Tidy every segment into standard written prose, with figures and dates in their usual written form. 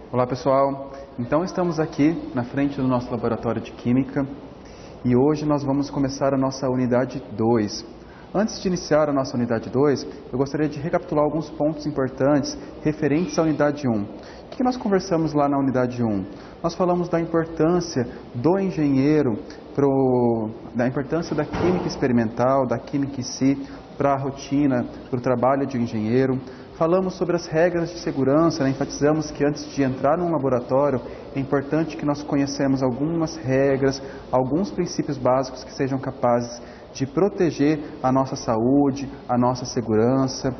Olá pessoal, então estamos aqui na frente do nosso laboratório de Química e hoje nós vamos começar a nossa unidade 2. Antes de iniciar a nossa unidade 2, eu gostaria de recapitular alguns pontos importantes referentes à unidade 1. O que nós conversamos lá na unidade 1? Nós falamos da importância do engenheiro, da importância da química experimental, da química em si, para a rotina, para o trabalho de um engenheiro. Falamos sobre as regras de segurança, enfatizamos que antes de entrar num laboratório é importante que nós conheçamos algumas regras, alguns princípios básicos que sejam capazes de proteger a nossa saúde, a nossa segurança.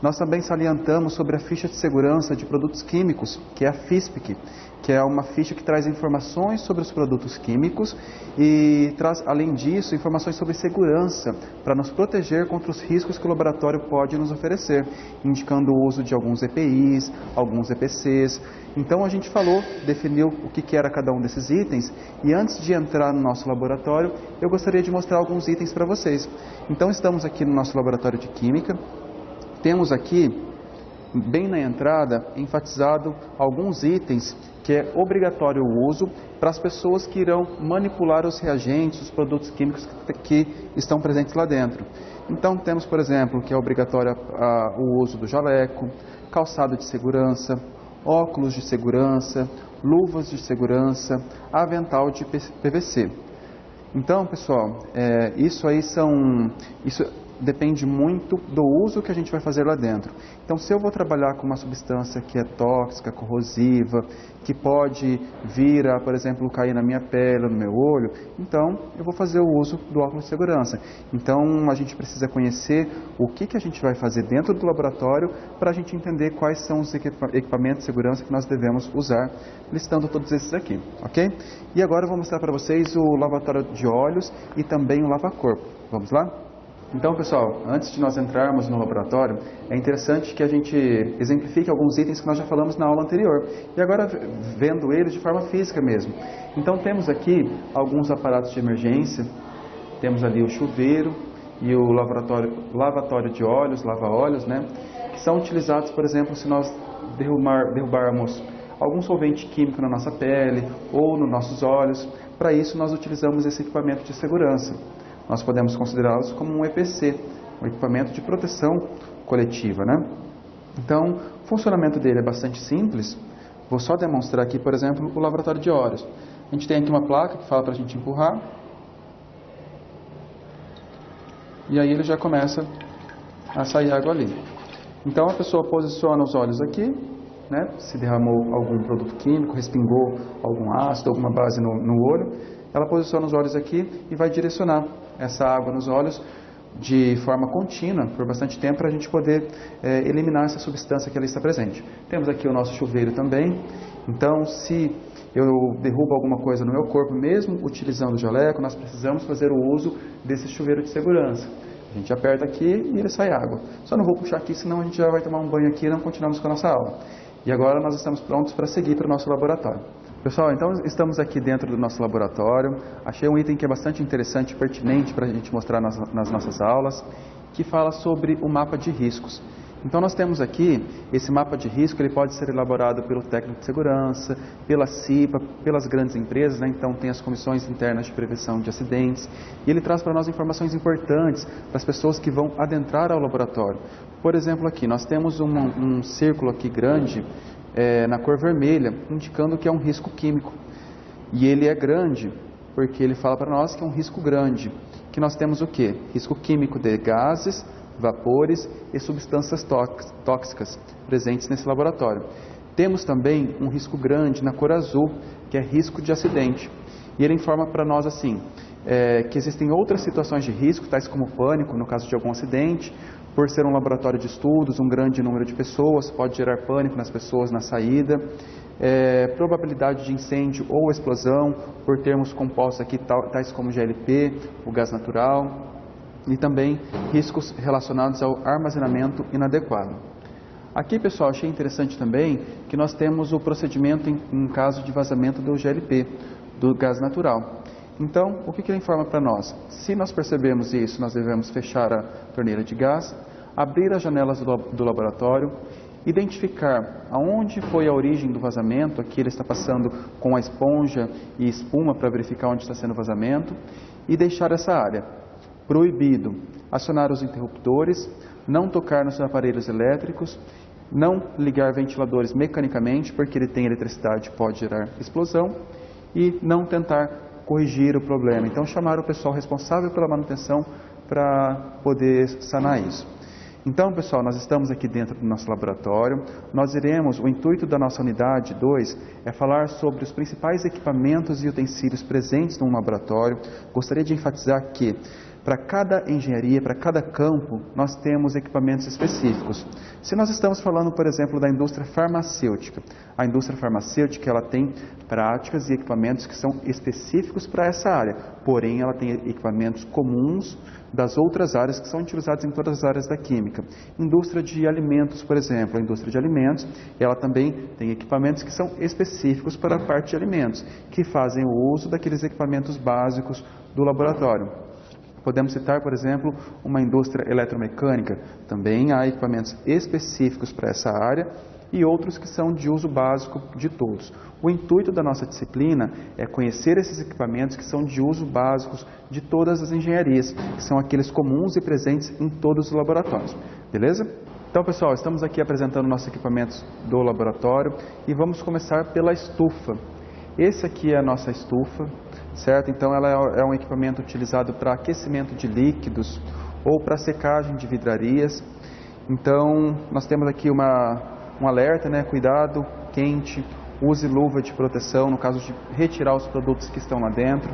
Nós também salientamos sobre a ficha de segurança de produtos químicos, que é a FISPIC, que é uma ficha que traz informações sobre os produtos químicos e traz, além disso, informações sobre segurança, para nos proteger contra os riscos que o laboratório pode nos oferecer, indicando o uso de alguns EPIs, alguns EPCs. Então a gente definiu o que era cada um desses itens, e antes de entrar no nosso laboratório, eu gostaria de mostrar alguns itens para vocês. Então estamos aqui no nosso laboratório de Química, temos aqui, bem na entrada, enfatizado alguns itens que é obrigatório o uso para as pessoas que irão manipular os reagentes, os produtos químicos que estão presentes lá dentro. Então temos, por exemplo, que é obrigatório o uso do jaleco, calçado de segurança, óculos de segurança, luvas de segurança, avental de PVC. Então, pessoal, isso depende muito do uso que a gente vai fazer lá dentro. Então, se eu vou trabalhar com uma substância que é tóxica, corrosiva, que pode vir a, por exemplo, cair na minha pele, no meu olho, então eu vou fazer o uso do óculos de segurança. Então, a gente precisa conhecer o que a gente vai fazer dentro do laboratório para a gente entender quais são os equipamentos de segurança que nós devemos usar, listando todos esses aqui, ok? E agora eu vou mostrar para vocês o lavatório de óleos e também o lava-corpo. Vamos lá? Então, pessoal, antes de nós entrarmos no laboratório, é interessante que a gente exemplifique alguns itens que nós já falamos na aula anterior. E agora, vendo eles de forma física mesmo. Então, temos aqui alguns aparatos de emergência. Temos ali o chuveiro e o lavatório de óleos, lava-óleos, né? Que são utilizados, por exemplo, se nós derrubarmos algum solvente químico na nossa pele ou nos nossos olhos. Para isso, nós utilizamos esse equipamento de segurança. Nós podemos considerá-los como um EPC, um equipamento de proteção coletiva, né? Então, o funcionamento dele é bastante simples. Vou só demonstrar aqui, por exemplo, o lavatório de óleos. A gente tem aqui uma placa que fala para a gente empurrar. E aí ele já começa a sair água ali. Então, a pessoa posiciona os óleos aqui, né? Se derramou algum produto químico, respingou algum ácido, alguma base no olho, ela posiciona os óleos aqui e vai direcionar essa água nos óleos de forma contínua por bastante tempo para a gente poder eliminar essa substância que ali está presente. Temos aqui o nosso chuveiro também. Então, se eu derrubo alguma coisa no meu corpo, mesmo utilizando o jaleco, nós precisamos fazer o uso desse chuveiro de segurança. A gente aperta aqui e ele sai água. Só não vou puxar aqui, senão a gente já vai tomar um banho aqui e não continuamos com a nossa aula. E agora nós estamos prontos para seguir para o nosso laboratório. Pessoal, então estamos aqui dentro do nosso laboratório. Achei um item que é bastante interessante e pertinente para a gente mostrar nas nossas aulas, que fala sobre o mapa de riscos. Então nós temos aqui esse mapa de risco, ele pode ser elaborado pelo técnico de segurança, pela CIPA, pelas grandes empresas, né? Então tem as comissões internas de prevenção de acidentes, e ele traz para nós informações importantes para as pessoas que vão adentrar ao laboratório. Por exemplo, aqui nós temos um círculo aqui grande, na cor vermelha, indicando que é um risco químico. E ele é grande porque ele fala para nós que é um risco grande, que nós temos o quê? Risco químico de gases, vapores e substâncias tóxicas presentes nesse laboratório. Temos também um risco grande na cor azul, que é risco de acidente. E ele informa para nós assim, que existem outras situações de risco, tais como pânico, no caso de algum acidente. Por ser um laboratório de estudos, um grande número de pessoas pode gerar pânico nas pessoas na saída. Probabilidade de incêndio ou explosão, por termos compostos aqui tais como GLP, o gás natural, e também riscos relacionados ao armazenamento inadequado. Aqui, pessoal, achei interessante também que nós temos o procedimento em caso de vazamento do GLP, do gás natural. Então, o que ele informa para nós? Se nós percebemos isso, nós devemos fechar a torneira de gás, abrir as janelas do laboratório identificar aonde foi a origem do vazamento, aqui ele está passando com a esponja e espuma para verificar onde está sendo o vazamento, e deixar essa área. Proibido acionar os interruptores, não tocar nos aparelhos elétricos, não ligar ventiladores mecanicamente, porque ele tem eletricidade e pode gerar explosão, e não tentar corrigir o problema. Então, chamar o pessoal responsável pela manutenção para poder sanar isso. Então, pessoal, nós estamos aqui dentro do nosso laboratório. O intuito da nossa unidade 2 é falar sobre os principais equipamentos e utensílios presentes no laboratório. Gostaria de enfatizar que, para cada engenharia, para cada campo, nós temos equipamentos específicos. Se nós estamos falando, por exemplo, da indústria farmacêutica, a indústria farmacêutica ela tem práticas e equipamentos que são específicos para essa área, porém ela tem equipamentos comuns das outras áreas que são utilizados em todas as áreas da química. Indústria de alimentos, por exemplo, a indústria de alimentos, ela também tem equipamentos que são específicos para a parte de alimentos, que fazem o uso daqueles equipamentos básicos do laboratório. Podemos citar, por exemplo, uma indústria eletromecânica, também há equipamentos específicos para essa área e outros que são de uso básico de todos. O intuito da nossa disciplina é conhecer esses equipamentos que são de uso básicos de todas as engenharias, que são aqueles comuns e presentes em todos os laboratórios. Beleza? Então, pessoal, estamos aqui apresentando nossos equipamentos do laboratório e vamos começar pela estufa. Esse aqui é a nossa estufa, certo? Então, ela é um equipamento utilizado para aquecimento de líquidos ou para secagem de vidrarias. Então, nós temos aqui um alerta, né? Cuidado, quente, use luva de proteção no caso de retirar os produtos que estão lá dentro.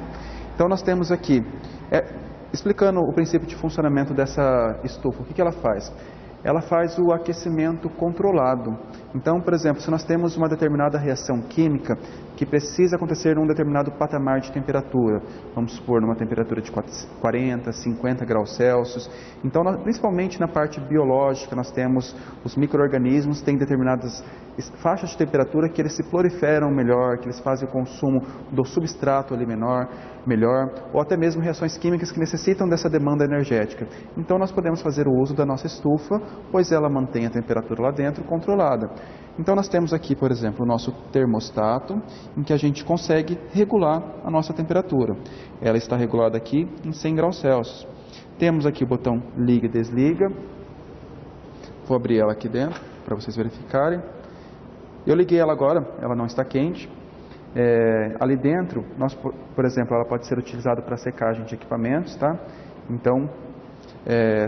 Então, nós temos aqui, explicando o princípio de funcionamento dessa estufa, o que ela faz? Ela faz o aquecimento controlado. Então, por exemplo, se nós temos uma determinada reação química que precisa acontecer num determinado patamar de temperatura, vamos supor numa temperatura de 40, 50 graus Celsius, então principalmente na parte biológica nós temos os micro-organismos, têm determinadas faixas de temperatura que eles se proliferam melhor, que eles fazem o consumo do substrato ali melhor, ou até mesmo reações químicas que necessitam dessa demanda energética. Então nós podemos fazer o uso da nossa estufa, pois ela mantém a temperatura lá dentro controlada. Então nós temos aqui, por exemplo, o nosso termostato, em que a gente consegue regular a nossa temperatura. Ela está regulada aqui em 100 graus Celsius. Temos aqui o botão liga e desliga. Vou abrir ela aqui dentro para vocês verificarem. Eu liguei ela agora, ela não está quente. Ali dentro, por exemplo, ela pode ser utilizada para secagem de equipamentos, tá? Então,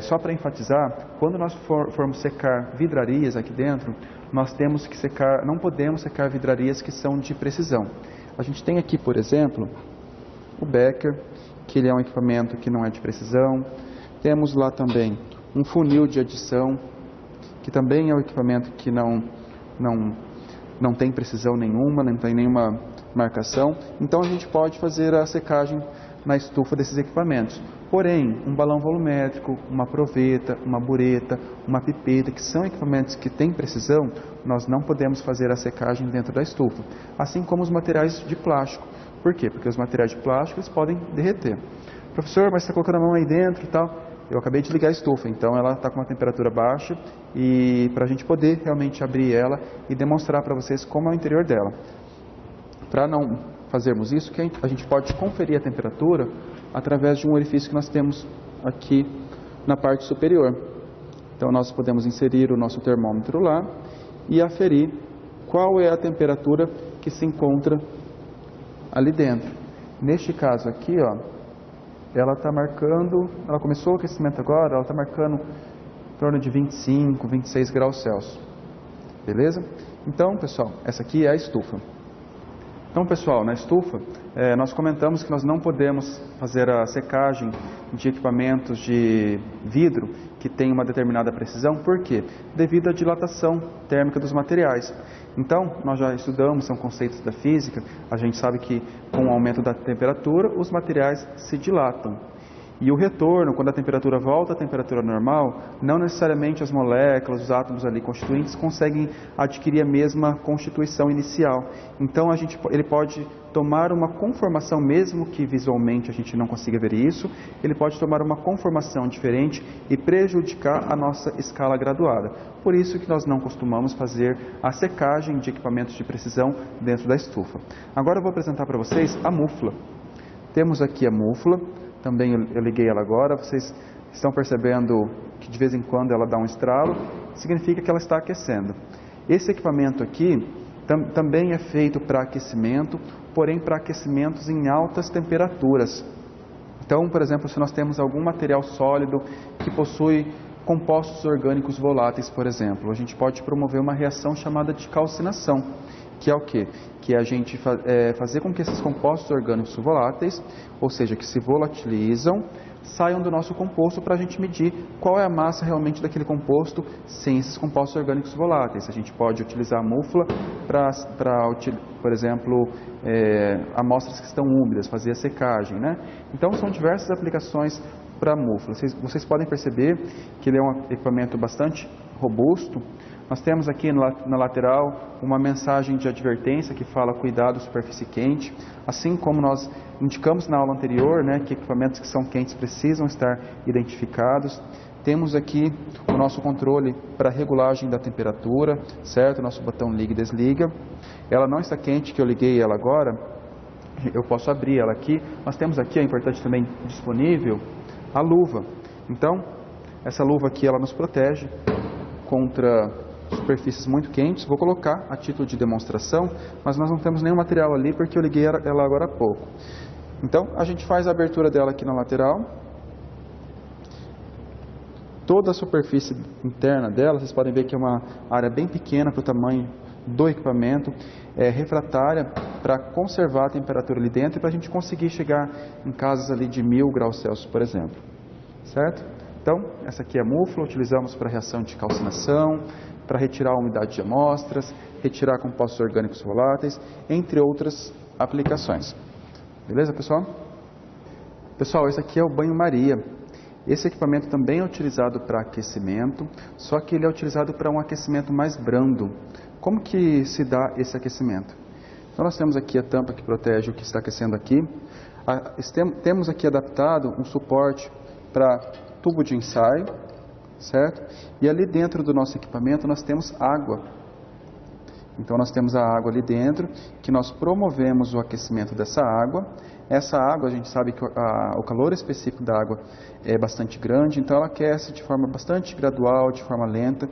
só para enfatizar, quando nós formos secar vidrarias aqui dentro, nós temos que não podemos secar vidrarias que são de precisão. A gente tem aqui, por exemplo, o Becker, que ele é um equipamento que não é de precisão. Temos lá também um funil de adição, que também é um equipamento que não tem precisão nenhuma, não tem nenhuma marcação. Então a gente pode fazer a secagem na estufa desses equipamentos. Porém, um balão volumétrico, uma proveta, uma bureta, uma pipeta, que são equipamentos que têm precisão, nós não podemos fazer a secagem dentro da estufa. Assim como os materiais de plástico. Por quê? Porque os materiais de plástico eles podem derreter. Professor, mas você está colocando a mão aí dentro e tal. Eu acabei de ligar a estufa, então ela está com uma temperatura baixa e para a gente poder realmente abrir ela e demonstrar para vocês como é o interior dela. Para não fazermos isso, a gente pode conferir a temperatura através de um orifício que nós temos aqui na parte superior. Então nós podemos inserir o nosso termômetro lá e aferir qual é a temperatura que se encontra ali dentro. Neste caso aqui, ó, ela está marcando, ela começou o aquecimento agora, ela está marcando em torno de 25, 26 graus Celsius. Beleza? Então, pessoal, essa aqui é a estufa. Então, pessoal, na estufa, nós comentamos que nós não podemos fazer a secagem de equipamentos de vidro que tem uma determinada precisão. Por quê? Devido à dilatação térmica dos materiais. Então, nós já estudamos, são conceitos da física, a gente sabe que com o aumento da temperatura, os materiais se dilatam. E o retorno, quando a temperatura volta à temperatura normal, não necessariamente as moléculas, os átomos ali constituintes conseguem adquirir a mesma constituição inicial. Então ele pode tomar uma conformação, mesmo que visualmente a gente não consiga ver isso, ele pode tomar uma conformação diferente e prejudicar a nossa escala graduada. Por isso que nós não costumamos fazer a secagem de equipamentos de precisão dentro da estufa. Agora eu vou apresentar para vocês a mufla. Temos aqui a mufla. Também eu liguei ela agora, vocês estão percebendo que de vez em quando ela dá um estralo, significa que ela está aquecendo. Esse equipamento aqui também é feito para aquecimento, porém para aquecimentos em altas temperaturas. Então, por exemplo, se nós temos algum material sólido que possui compostos orgânicos voláteis, por exemplo, a gente pode promover uma reação chamada de calcinação, que é o quê? Que é a gente fazer com que esses compostos orgânicos voláteis, ou seja, que se volatilizam, saiam do nosso composto para a gente medir qual é a massa realmente daquele composto sem esses compostos orgânicos voláteis. A gente pode utilizar a mufla para, por exemplo, amostras que estão úmidas, fazer a secagem, né? Então são diversas aplicações para a mufla. Vocês podem perceber que ele é um equipamento bastante robusto. Nós temos aqui na lateral uma mensagem de advertência que fala cuidado, superfície quente, assim como nós indicamos na aula anterior, né, que equipamentos que são quentes precisam estar identificados. Temos aqui o nosso controle para regulagem da temperatura, certo? Nosso botão liga e desliga. Ela não está quente, que eu liguei ela agora, eu posso abrir ela aqui. Nós temos aqui, é importante também, disponível a luva. Então, essa luva aqui, ela nos protege contra superfícies muito quentes. Vou colocar a título de demonstração, mas nós não temos nenhum material ali porque eu liguei ela agora há pouco. Então, a gente faz a abertura dela aqui na lateral. Toda a superfície interna dela, vocês podem ver que é uma área bem pequena para o tamanho do equipamento, é refratária para conservar a temperatura ali dentro e para a gente conseguir chegar em casas ali de 1000 graus Celsius, por exemplo. Certo? Então, essa aqui é a mufla, utilizamos para reação de calcinação, para retirar a umidade de amostras, retirar compostos orgânicos voláteis, entre outras aplicações. Beleza, pessoal? Pessoal, esse aqui é o banho-maria. Esse equipamento também é utilizado para aquecimento, só que ele é utilizado para um aquecimento mais brando. Como que se dá esse aquecimento? Então, nós temos aqui a tampa que protege o que está aquecendo aqui. Temos aqui adaptado um suporte para tubo de ensaio, certo? E ali dentro do nosso equipamento nós temos água. Então nós temos a água ali dentro, que nós promovemos o aquecimento dessa água. Essa água, a gente sabe que o calor específico da água é bastante grande, então ela aquece de forma bastante gradual, de forma lenta,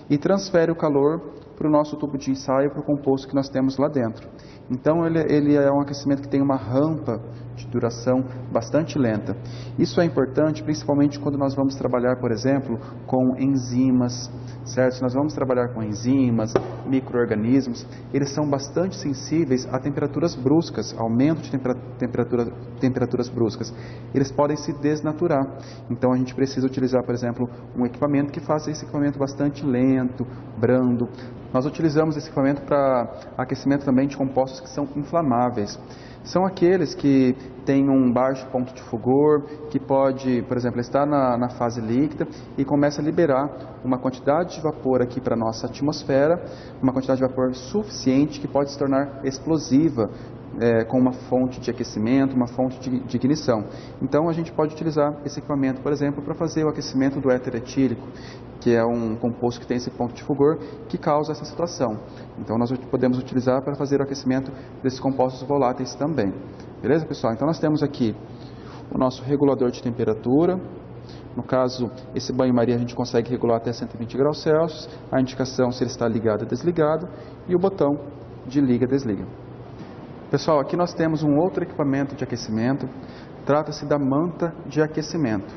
e transfere o calor para o nosso tubo de ensaio, para o composto que nós temos lá dentro. Então ele é um aquecimento que tem uma rampa de duração bastante lenta. Isso é importante principalmente quando nós vamos trabalhar, por exemplo, com enzimas, certo? Se nós vamos trabalhar com enzimas, micro-organismos, eles são bastante sensíveis a temperaturas bruscas, aumento de temperaturas bruscas. Eles podem se desnaturar. Então a gente precisa utilizar, por exemplo, um equipamento que faça esse equipamento bastante lento, brando. Nós utilizamos esse equipamento para aquecimento também de compostos que são inflamáveis. São aqueles que têm um baixo ponto de fulgor, que pode, por exemplo, estar na fase líquida e começa a liberar uma quantidade de vapor aqui para a nossa atmosfera, uma quantidade de vapor suficiente que pode se tornar explosiva, com uma fonte de aquecimento, uma fonte de ignição. Então a gente pode utilizar esse equipamento, por exemplo, para fazer o aquecimento do éter etílico, que é um composto que tem esse ponto de fulgor que causa essa situação. Então nós podemos utilizar para fazer o aquecimento desses compostos voláteis também. Beleza, pessoal? Então nós temos aqui o nosso regulador de temperatura. No caso, esse banho-maria a gente consegue regular até 120 graus Celsius, a indicação se ele está ligado ou desligado, e o botão de liga e desliga. Pessoal, aqui nós temos um outro equipamento de aquecimento, trata-se da manta de aquecimento.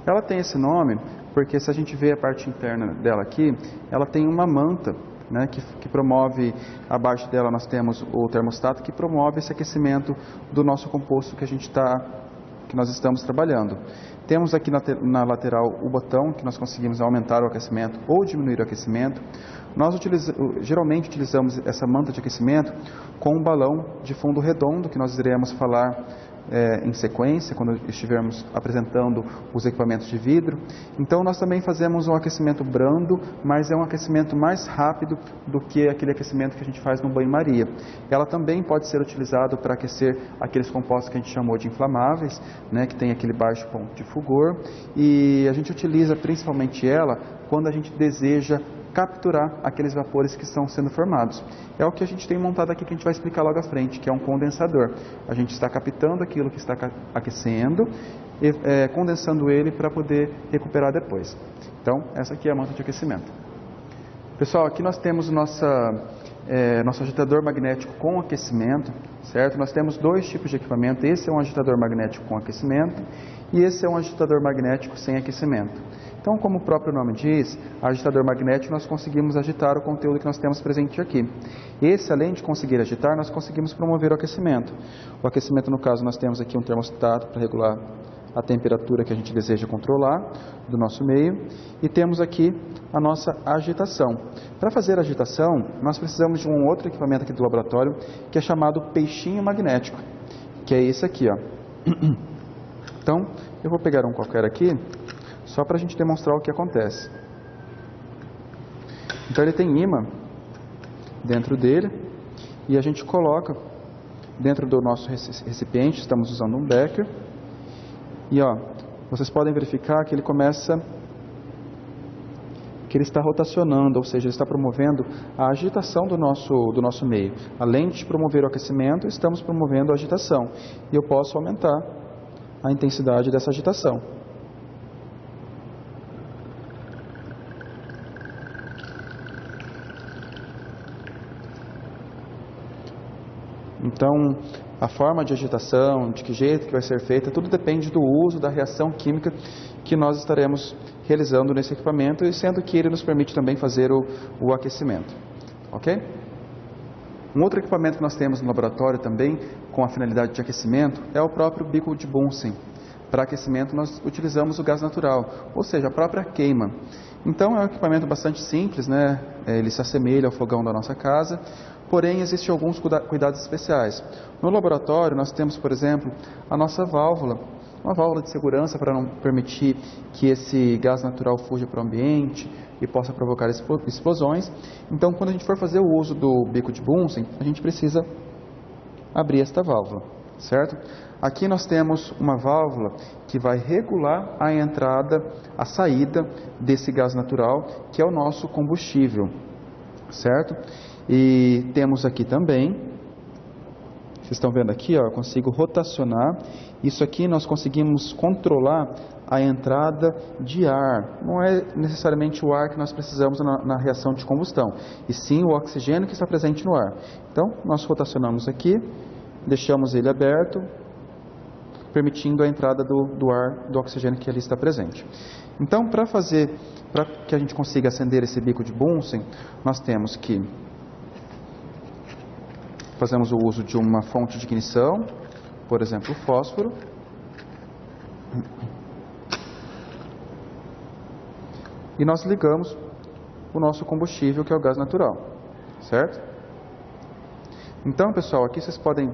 Ela tem esse nome porque, se a gente vê a parte interna dela aqui, ela tem uma manta, né, que promove, abaixo dela nós temos o termostato que promove esse aquecimento do nosso composto que nós estamos trabalhando. Temos aqui na lateral o botão que nós conseguimos aumentar o aquecimento ou diminuir o aquecimento. Nós geralmente utilizamos essa manta de aquecimento com um balão de fundo redondo, que nós iremos falar em sequência, quando estivermos apresentando os equipamentos de vidro. Então nós também fazemos um aquecimento brando, mas é um aquecimento mais rápido do que aquele aquecimento que a gente faz no banho-maria. Ela também pode ser utilizada para aquecer aqueles compostos que a gente chamou de inflamáveis, né, que tem aquele baixo ponto de fulgor, e a gente utiliza principalmente ela quando a gente deseja capturar aqueles vapores que estão sendo formados. É o que a gente tem montado aqui, que a gente vai explicar logo à frente, que é um condensador. A gente está captando aquilo que está aquecendo e condensando ele para poder recuperar depois. Então, essa aqui é a manta de aquecimento. Pessoal, aqui nós temos nosso agitador magnético com aquecimento, certo? Nós temos dois tipos de equipamento. Esse é um agitador magnético com aquecimento e esse é um agitador magnético sem aquecimento. Então, como o próprio nome diz, agitador magnético, nós conseguimos agitar o conteúdo que nós temos presente aqui. Esse, além de conseguir agitar, nós conseguimos promover o aquecimento. O aquecimento, no caso, nós temos aqui um termostato para regular a temperatura que a gente deseja controlar do nosso meio. E temos aqui a nossa agitação. Para fazer a agitação, nós precisamos de um outro equipamento aqui do laboratório, que é chamado peixinho magnético, que é esse aqui, ó. Então, eu vou pegar um qualquer aqui, só para a gente demonstrar o que acontece. Então ele tem imã dentro dele e a gente coloca dentro do nosso recipiente, estamos usando um becker, e ó, vocês podem verificar que ele está rotacionando, ou seja, ele está promovendo a agitação do nosso meio. Além de promover o aquecimento, estamos promovendo a agitação, e eu posso aumentar a intensidade dessa agitação. Então, a forma de agitação, de que jeito que vai ser feita, tudo depende do uso, da reação química que nós estaremos realizando nesse equipamento, e sendo que ele nos permite também fazer o aquecimento. Ok? Um outro equipamento que nós temos no laboratório também, com a finalidade de aquecimento, é o próprio bico de Bunsen. Para aquecimento nós utilizamos o gás natural, ou seja, a própria queima. Então é um equipamento bastante simples, né? Ele se assemelha ao fogão da nossa casa, porém existem alguns cuidados especiais. No laboratório nós temos, por exemplo, a nossa válvula, uma válvula de segurança para não permitir que esse gás natural fuja para o ambiente e possa provocar explosões. Então, quando a gente for fazer o uso do bico de Bunsen, a gente precisa abrir esta válvula, certo? Aqui nós temos uma válvula que vai regular a entrada, a saída desse gás natural, que é o nosso combustível, certo? E temos aqui também, vocês estão vendo aqui, ó, eu consigo rotacionar. Isso aqui nós conseguimos controlar a entrada de ar. Não é necessariamente o ar que nós precisamos na reação de combustão, e sim o oxigênio que está presente no ar. Então, nós rotacionamos aqui, deixamos ele aberto, permitindo a entrada do ar, do oxigênio que ali está presente. Então, para que a gente consiga acender esse bico de Bunsen, nós temos que fazemos o uso de uma fonte de ignição, por exemplo, o fósforo. E nós ligamos o nosso combustível, que é o gás natural, certo? Então, pessoal, aqui vocês podem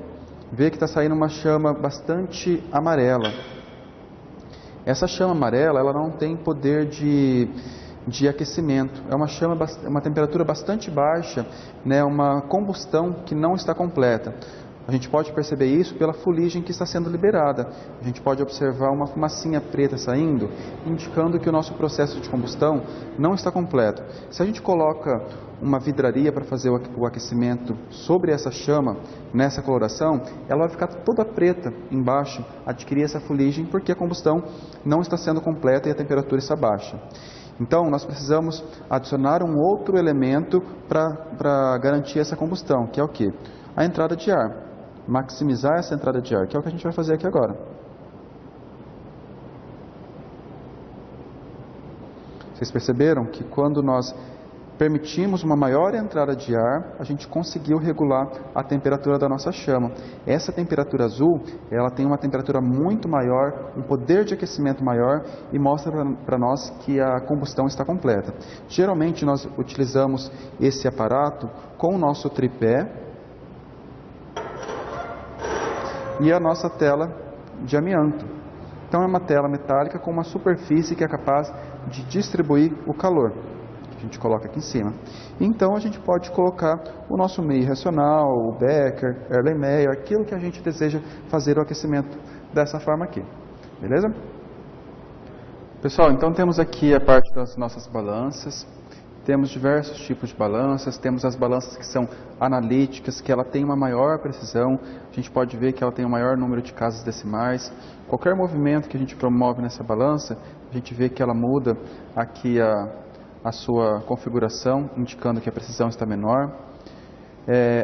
ver que está saindo uma chama bastante amarela. Essa chama amarela, ela não tem poder de aquecimento. É uma temperatura bastante baixa, né? Uma combustão que não está completa. A gente pode perceber isso pela fuligem que está sendo liberada. A gente pode observar uma fumacinha preta saindo, indicando que o nosso processo de combustão não está completo. Se a gente coloca uma vidraria para fazer o aquecimento sobre essa chama, nessa coloração, ela vai ficar toda preta embaixo, adquirir essa fuligem, porque a combustão não está sendo completa e a temperatura está baixa. Então, nós precisamos adicionar um outro elemento para garantir essa combustão, que é o quê? A entrada de ar. Maximizar essa entrada de ar, que é o que a gente vai fazer aqui agora. Vocês perceberam que quando nós permitimos uma maior entrada de ar, a gente conseguiu regular a temperatura da nossa chama. Essa temperatura azul, ela tem uma temperatura muito maior, um poder de aquecimento maior, e mostra para nós que a combustão está completa. Geralmente nós utilizamos esse aparato com o nosso tripé, e a nossa tela de amianto. Então é uma tela metálica com uma superfície que é capaz de distribuir o calor. A gente coloca aqui em cima. Então a gente pode colocar o nosso meio racional, o Becker, Erlenmeyer, aquilo que a gente deseja fazer o aquecimento dessa forma aqui. Beleza? Pessoal, então temos aqui a parte das nossas balanças. Temos diversos tipos de balanças, temos as balanças que são analíticas, que ela tem uma maior precisão, a gente pode ver que ela tem um maior número de casas decimais. Qualquer movimento que a gente promove nessa balança, a gente vê que ela muda aqui a sua configuração, indicando que a precisão está menor.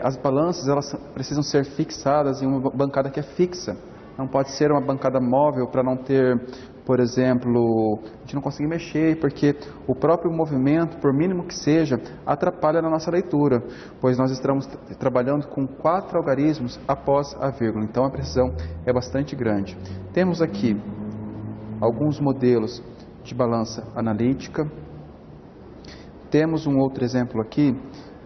As balanças elas precisam ser fixadas em uma bancada que é fixa, não pode ser uma bancada móvel para não ter, por exemplo, a gente não conseguir mexer, porque o próprio movimento, por mínimo que seja, atrapalha na nossa leitura, pois nós estamos trabalhando com 4 algarismos após a vírgula, então a precisão é bastante grande. Temos aqui alguns modelos de balança analítica. Temos um outro exemplo aqui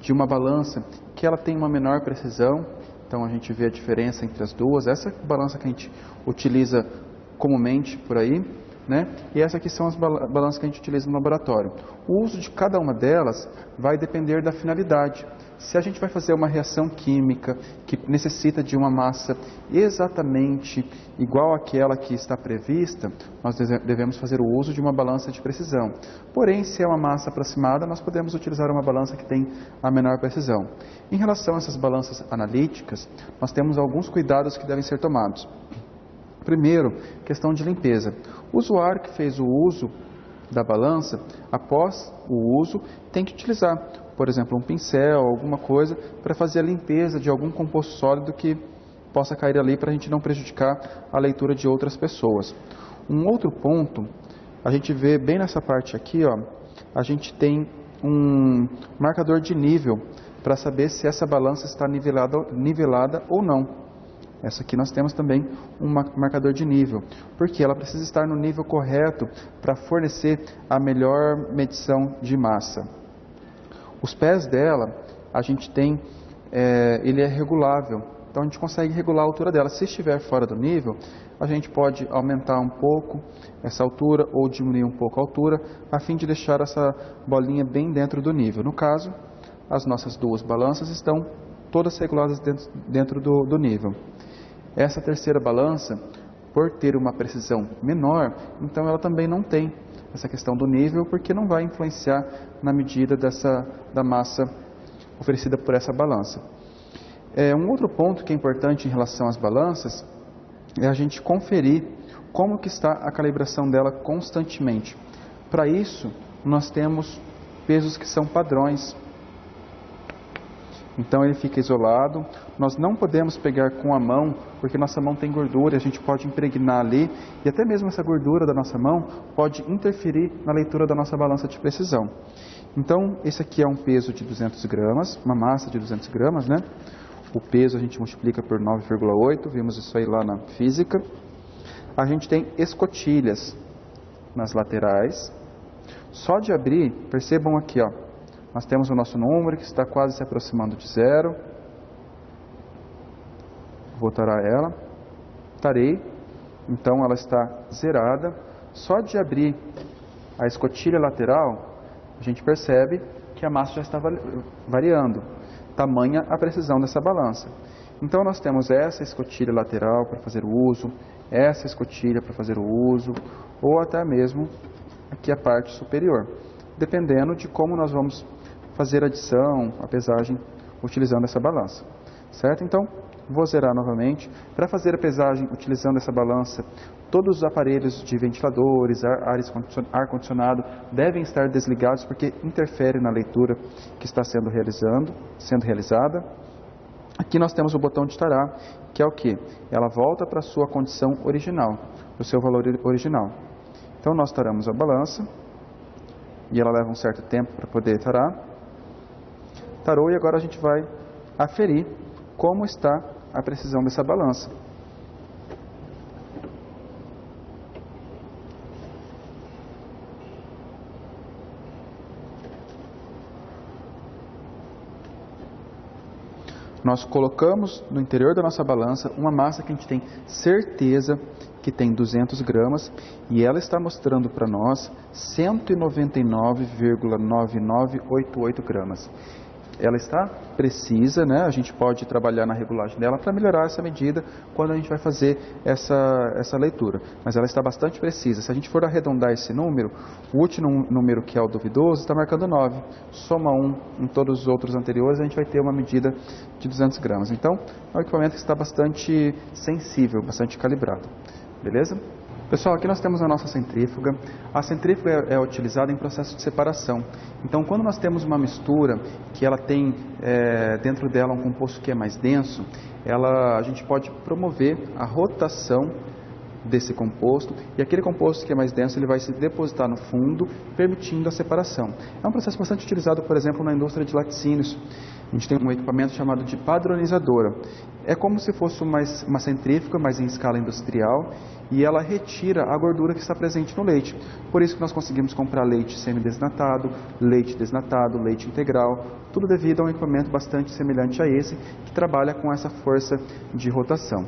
de uma balança que ela tem uma menor precisão, então a gente vê a diferença entre as duas. Essa balança que a gente utiliza comumente por aí, né? E essa aqui são as balanças que a gente utiliza no laboratório. O uso de cada uma delas vai depender da finalidade. Se a gente vai fazer uma reação química que necessita de uma massa exatamente igual àquela que está prevista, nós devemos fazer o uso de uma balança de precisão. Porém, se é uma massa aproximada, nós podemos utilizar uma balança que tem a menor precisão. Em relação a essas balanças analíticas, nós temos alguns cuidados que devem ser tomados. Primeiro, questão de limpeza. O usuário que fez o uso da balança, após o uso, tem que utilizar, por exemplo, um pincel, alguma coisa, para fazer a limpeza de algum composto sólido que possa cair ali para a gente não prejudicar a leitura de outras pessoas. Um outro ponto, a gente vê bem nessa parte aqui, ó, a gente tem um marcador de nível para saber se essa balança está nivelada ou não. Essa aqui nós temos também um marcador de nível, porque ela precisa estar no nível correto para fornecer a melhor medição de massa. Os pés dela, a gente tem, ele é regulável, então a gente consegue regular a altura dela. Se estiver fora do nível, a gente pode aumentar um pouco essa altura ou diminuir um pouco a altura, a fim de deixar essa bolinha bem dentro do nível. No caso, as nossas duas balanças estão todas reguladas dentro do nível. Essa terceira balança, por ter uma precisão menor, então ela também não tem essa questão do nível, porque não vai influenciar na medida da massa oferecida por essa balança. Um outro ponto que é importante em relação às balanças é a gente conferir como que está a calibração dela constantemente. Para isso, nós temos pesos que são padrões. Então ele fica isolado, nós não podemos pegar com a mão, porque nossa mão tem gordura, a gente pode impregnar ali, e até mesmo essa gordura da nossa mão pode interferir na leitura da nossa balança de precisão. Então esse aqui é um peso de 200 gramas, uma massa de 200 gramas, né? O peso a gente multiplica por 9,8, vimos isso aí lá na física. A gente tem escotilhas nas laterais. Só de abrir, percebam aqui, ó. Nós temos o nosso número que está quase se aproximando de zero. Vou tarar ela. Tarei. Então ela está zerada. Só de abrir a escotilha lateral, a gente percebe que a massa já está variando. Tamanha a precisão dessa balança. Então nós temos essa escotilha lateral para fazer o uso, essa escotilha para fazer o uso, ou até mesmo aqui a parte superior, dependendo de como nós vamos fazer a adição, a pesagem, utilizando essa balança, certo? Então, vou zerar novamente. Para fazer a pesagem utilizando essa balança, todos os aparelhos de ventiladores, ar-condicionado, devem estar desligados, porque interfere na leitura que está sendo realizada. Aqui nós temos o botão de tarar, que é o que? Ela volta para a sua condição original, para o seu valor original. Então, nós taramos a balança, e ela leva um certo tempo para poder tarar. Tarou, e agora a gente vai aferir como está a precisão dessa balança. nós colocamos no interior da nossa balança uma massa que a gente tem certeza que tem 200 gramas e ela está mostrando para nós 199,9988 gramas. Ela está precisa, né? A gente pode trabalhar na regulagem dela para melhorar essa medida quando a gente vai fazer essa leitura. Mas ela está bastante precisa. Se a gente for arredondar esse número, o último número, que é o duvidoso, está marcando 9. Soma 1 em todos os outros anteriores, a gente vai ter uma medida de 200 gramas. Então, é um equipamento que está bastante sensível, bastante calibrado. Beleza? Pessoal, aqui nós temos a nossa centrífuga. A centrífuga é utilizada em processo de separação. Então, quando nós temos uma mistura que ela tem dentro dela um composto que é mais denso, a gente pode promover a rotação desse composto e aquele composto que é mais denso ele vai se depositar no fundo, permitindo a separação. É um processo bastante utilizado, por exemplo, na indústria de laticínios. A gente tem um equipamento chamado de padronizadora. É como se fosse uma centrífuga, mas em escala industrial, e ela retira a gordura que está presente no leite. Por isso que nós conseguimos comprar leite semidesnatado, leite desnatado, leite integral, tudo devido a um equipamento bastante semelhante a esse, que trabalha com essa força de rotação.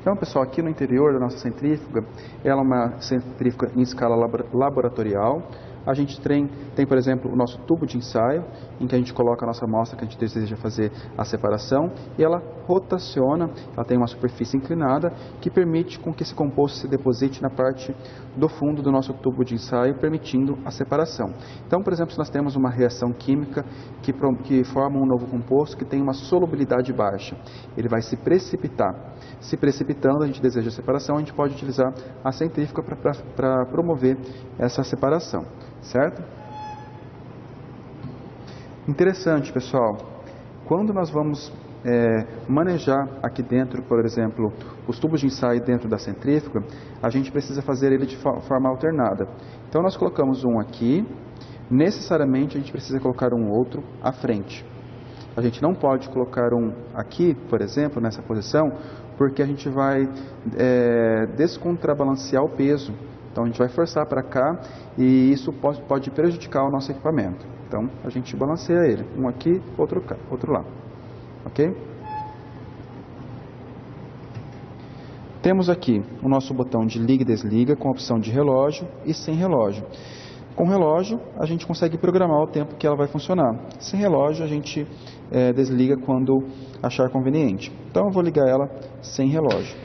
Então, pessoal, aqui no interior da nossa centrífuga, ela é uma centrífuga em escala laboratorial. A gente tem, por exemplo, o nosso tubo de ensaio, em que a gente coloca a nossa amostra que a gente deseja fazer a separação, e ela rotaciona, ela tem uma superfície inclinada, que permite com que esse composto se deposite na parte do fundo do nosso tubo de ensaio, permitindo a separação. Então, por exemplo, se nós temos uma reação química que forma um novo composto que tem uma solubilidade baixa, ele vai se precipitar. Se precipitando, a gente deseja a separação, a gente pode utilizar a centrífuga para promover essa separação. Certo? Interessante, pessoal. Quando nós vamos manejar aqui dentro, por exemplo, os tubos de ensaio dentro da centrífuga, a gente precisa fazer ele de forma alternada. Então, nós colocamos um aqui, necessariamente a gente precisa colocar um outro à frente. A gente não pode colocar um aqui, por exemplo, nessa posição, porque a gente vai descontrabalancear o peso. Então, a gente vai forçar para cá e isso pode prejudicar o nosso equipamento. Então, a gente balanceia ele. Um aqui, outro lá. Ok? Temos aqui o nosso botão de liga e desliga com a opção de relógio e sem relógio. Com relógio, a gente consegue programar o tempo que ela vai funcionar. Sem relógio, a gente desliga quando achar conveniente. Então, eu vou ligar ela sem relógio.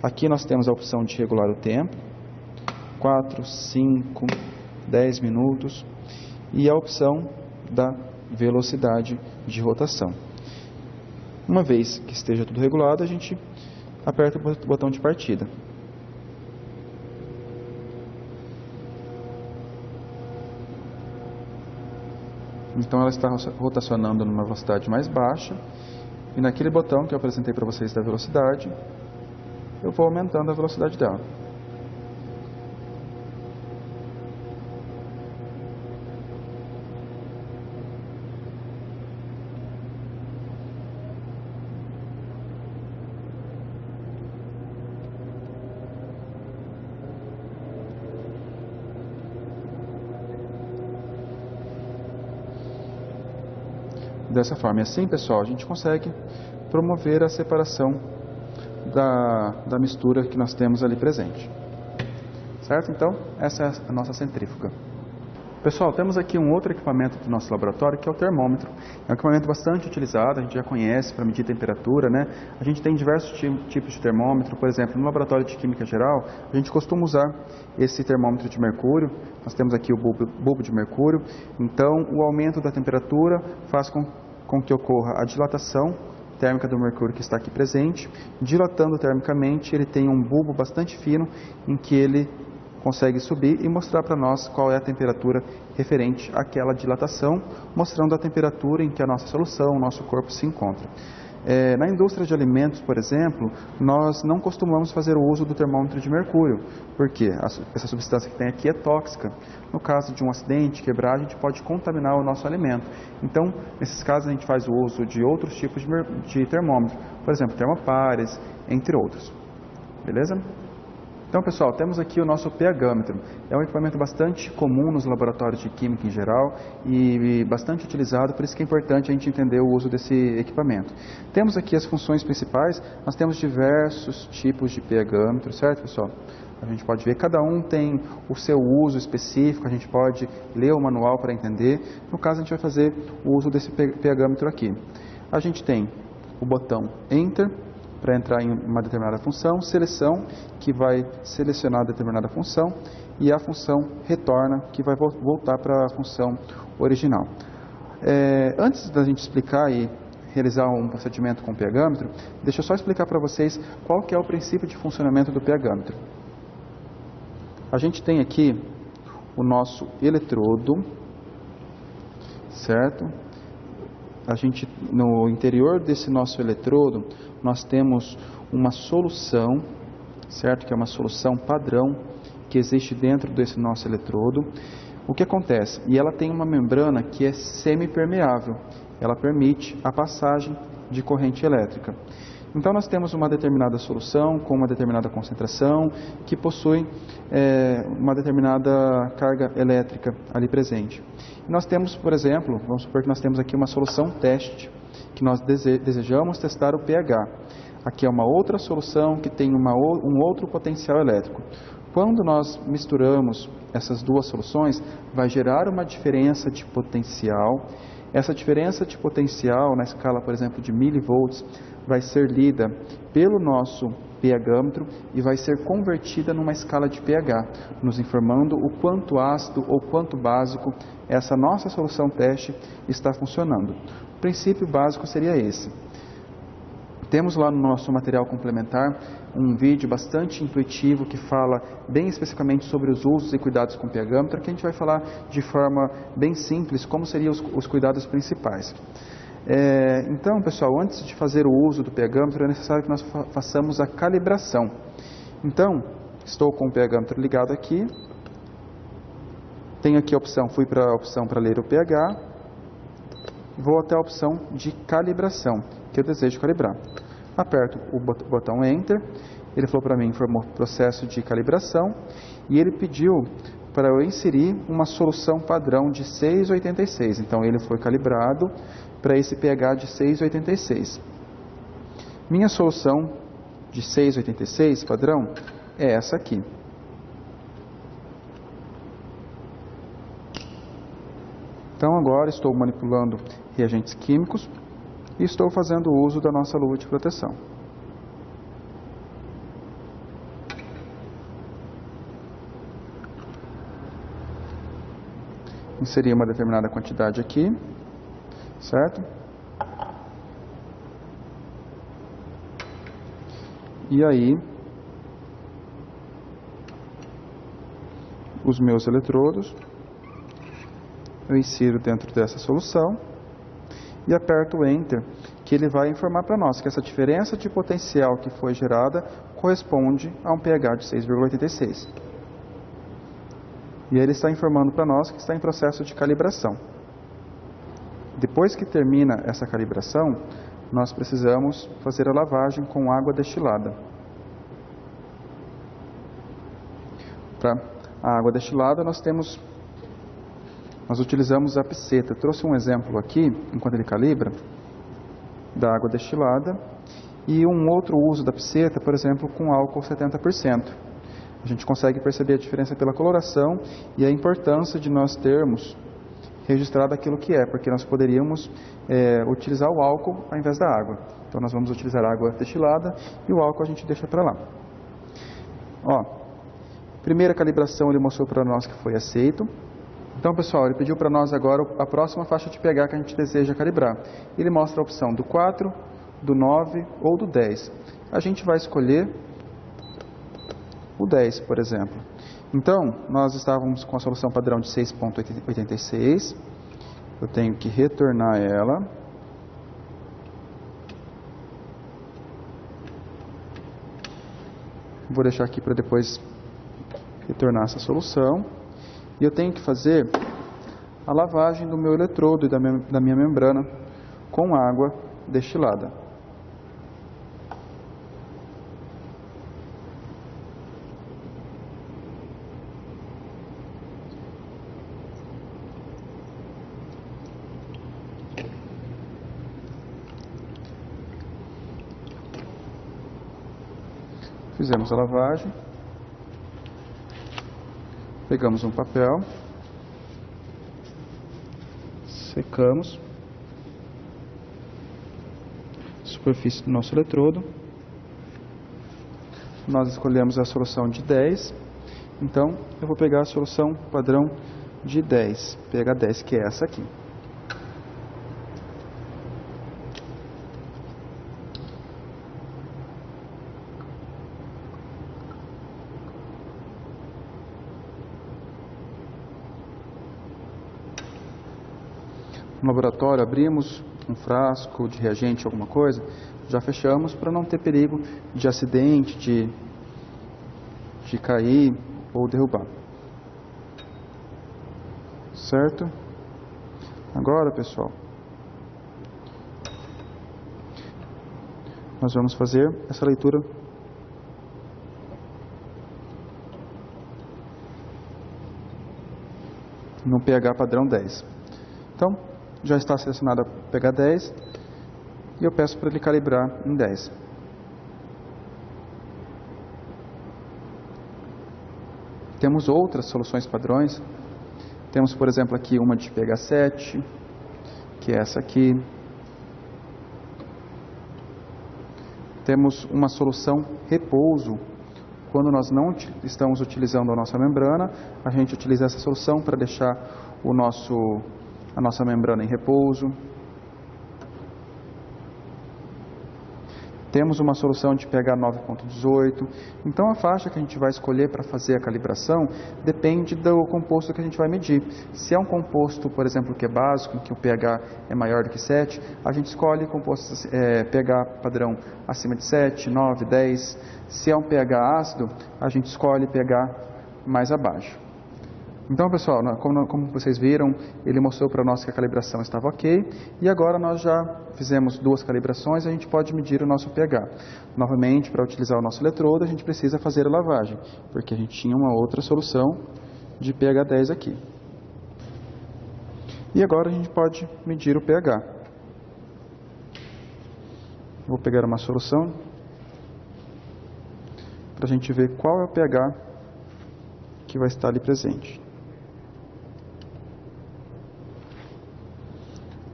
Aqui nós temos a opção de regular o tempo. 4, 5, 10 minutos e a opção da velocidade de rotação. Uma vez que esteja tudo regulado, a gente aperta o botão de partida. Então ela está rotacionando numa velocidade mais baixa e naquele botão que eu apresentei para vocês da velocidade, eu vou aumentando a velocidade dela. Dessa forma. E assim, pessoal, a gente consegue promover a separação da mistura que nós temos ali presente. Certo? Então, essa é a nossa centrífuga. Pessoal, temos aqui um outro equipamento do nosso laboratório, que é o termômetro. É um equipamento bastante utilizado, a gente já conhece para medir temperatura, né? A gente tem diversos tipos de termômetro, por exemplo, no laboratório de química geral, a gente costuma usar esse termômetro de mercúrio. Nós temos aqui o bulbo de mercúrio. Então, o aumento da temperatura faz com que ocorra a dilatação térmica do mercúrio que está aqui presente. Dilatando termicamente, ele tem um bulbo bastante fino em que ele consegue subir e mostrar para nós qual é a temperatura referente àquela dilatação, mostrando a temperatura em que a nossa solução, o nosso corpo se encontra. Na indústria de alimentos, por exemplo, nós não costumamos fazer o uso do termômetro de mercúrio, porque essa substância que tem aqui é tóxica. No caso de um acidente, quebrar, a gente pode contaminar o nosso alimento. Então, nesses casos, a gente faz o uso de outros tipos de termômetro, por exemplo, termopares, entre outros. Beleza? Então, pessoal, temos aqui o nosso pHmetro. É um equipamento bastante comum nos laboratórios de química em geral e bastante utilizado, por isso que é importante a gente entender o uso desse equipamento. Temos aqui as funções principais, nós temos diversos tipos de pHmetro, certo, pessoal? A gente pode ver, cada um tem o seu uso específico, a gente pode ler o manual para entender. No caso, a gente vai fazer o uso desse pHmetro aqui. A gente tem o botão Enter, para entrar em uma determinada função, seleção, que vai selecionar determinada função, e a função retorna, que vai voltar para a função original. Antes da gente explicar e realizar um procedimento com o pHmetro, deixa eu só explicar para vocês qual que é o princípio de funcionamento do pHmetro. A gente tem aqui o nosso eletrodo, certo? No interior desse nosso eletrodo, nós temos uma solução, certo? Que é uma solução padrão que existe dentro desse nosso eletrodo. O que acontece? E ela tem uma membrana que é semipermeável. Ela permite a passagem de corrente elétrica. Então nós temos uma determinada solução com uma determinada concentração que possui uma determinada carga elétrica ali presente. E nós temos, por exemplo, vamos supor que nós temos aqui uma solução teste, que nós desejamos testar o pH. Aqui é uma outra solução que tem um outro potencial elétrico. Quando nós misturamos essas duas soluções, vai gerar uma diferença de potencial. Essa diferença de potencial, na escala, por exemplo, de milivolts, vai ser lida pelo nosso pHmetro e vai ser convertida numa escala de pH, nos informando o quanto ácido ou quanto básico essa nossa solução teste está funcionando. O princípio básico seria esse. Temos lá no nosso material complementar um vídeo bastante intuitivo que fala bem especificamente sobre os usos e cuidados com o pHmetro, que a gente vai falar de forma bem simples como seriam os cuidados principais. Então, pessoal, antes de fazer o uso do pHmetro, é necessário que nós façamos a calibração. Então, estou com o pHmetro ligado aqui, tenho aqui a opção, fui para a opção para ler o pH, vou até a opção de calibração, que eu desejo calibrar. Aperto o botão Enter, ele falou para mim, informou o processo de calibração, e ele pediu para eu inserir uma solução padrão de 6,86. Então ele foi calibrado para esse pH de 6,86. Minha solução de 6,86 padrão é essa aqui. Então agora estou manipulando reagentes químicos e estou fazendo uso da nossa luva de proteção. Inserir uma determinada quantidade aqui, certo? E aí, os meus eletrodos, eu insiro dentro dessa solução e aperto o Enter, que ele vai informar para nós que essa diferença de potencial que foi gerada corresponde a um pH de 6,86. E ele está informando para nós que está em processo de calibração. Depois que termina essa calibração, nós precisamos fazer a lavagem com água destilada. Para a água destilada nós utilizamos a piceta. Eu trouxe um exemplo aqui, enquanto ele calibra, da água destilada, e um outro uso da piceta, por exemplo, com álcool 70%. A gente consegue perceber a diferença pela coloração e a importância de nós termos registrado aquilo que é, porque nós poderíamos utilizar o álcool ao invés da água. Então nós vamos utilizar a água destilada e o álcool a gente deixa para lá. Primeira calibração ele mostrou para nós que foi aceito. Então, pessoal, ele pediu para nós agora a próxima faixa de pH que a gente deseja calibrar. Ele mostra a opção do 4, do 9 ou do 10. A gente vai escolher o 10, por exemplo. Então, nós estávamos com a solução padrão de 6,86. Eu tenho que retornar ela. Vou deixar aqui para depois retornar essa solução. E eu tenho que fazer a lavagem do meu eletrodo e da minha membrana com água destilada. Fizemos a lavagem. Pegamos um papel. Secamos. Superfície do nosso eletrodo. Nós escolhemos a solução de 10. Então, eu vou pegar a solução padrão de 10. Pega 10, que é essa aqui. No laboratório, abrimos um frasco de reagente, alguma coisa, já fechamos para não ter perigo de acidente, de cair ou derrubar. Certo? Agora, pessoal, nós vamos fazer essa leitura no pH padrão 10. Então, já está selecionado a pH 10 e eu peço para ele calibrar em 10. Temos outras soluções padrões. Temos, por exemplo, aqui uma de pH 7, que é essa aqui. Temos uma solução repouso. Quando nós não estamos utilizando a nossa membrana, a gente utiliza essa solução para deixar a nossa membrana em repouso. Temos uma solução de pH 9.18. Então, a faixa que a gente vai escolher para fazer a calibração depende do composto que a gente vai medir. Se é um composto, por exemplo, que é básico, que o pH é maior do que 7, a gente escolhe compostos pH padrão acima de 7, 9, 10. Se é um pH ácido, a gente escolhe pH mais abaixo. Então, pessoal, como vocês viram, ele mostrou para nós que a calibração estava ok. E agora nós já fizemos 2 calibrações, a gente pode medir o nosso pH. Novamente, para utilizar o nosso eletrodo, a gente precisa fazer a lavagem, porque a gente tinha uma outra solução de pH 10 aqui. E agora a gente pode medir o pH. Vou pegar uma solução para a gente ver qual é o pH que vai estar ali presente.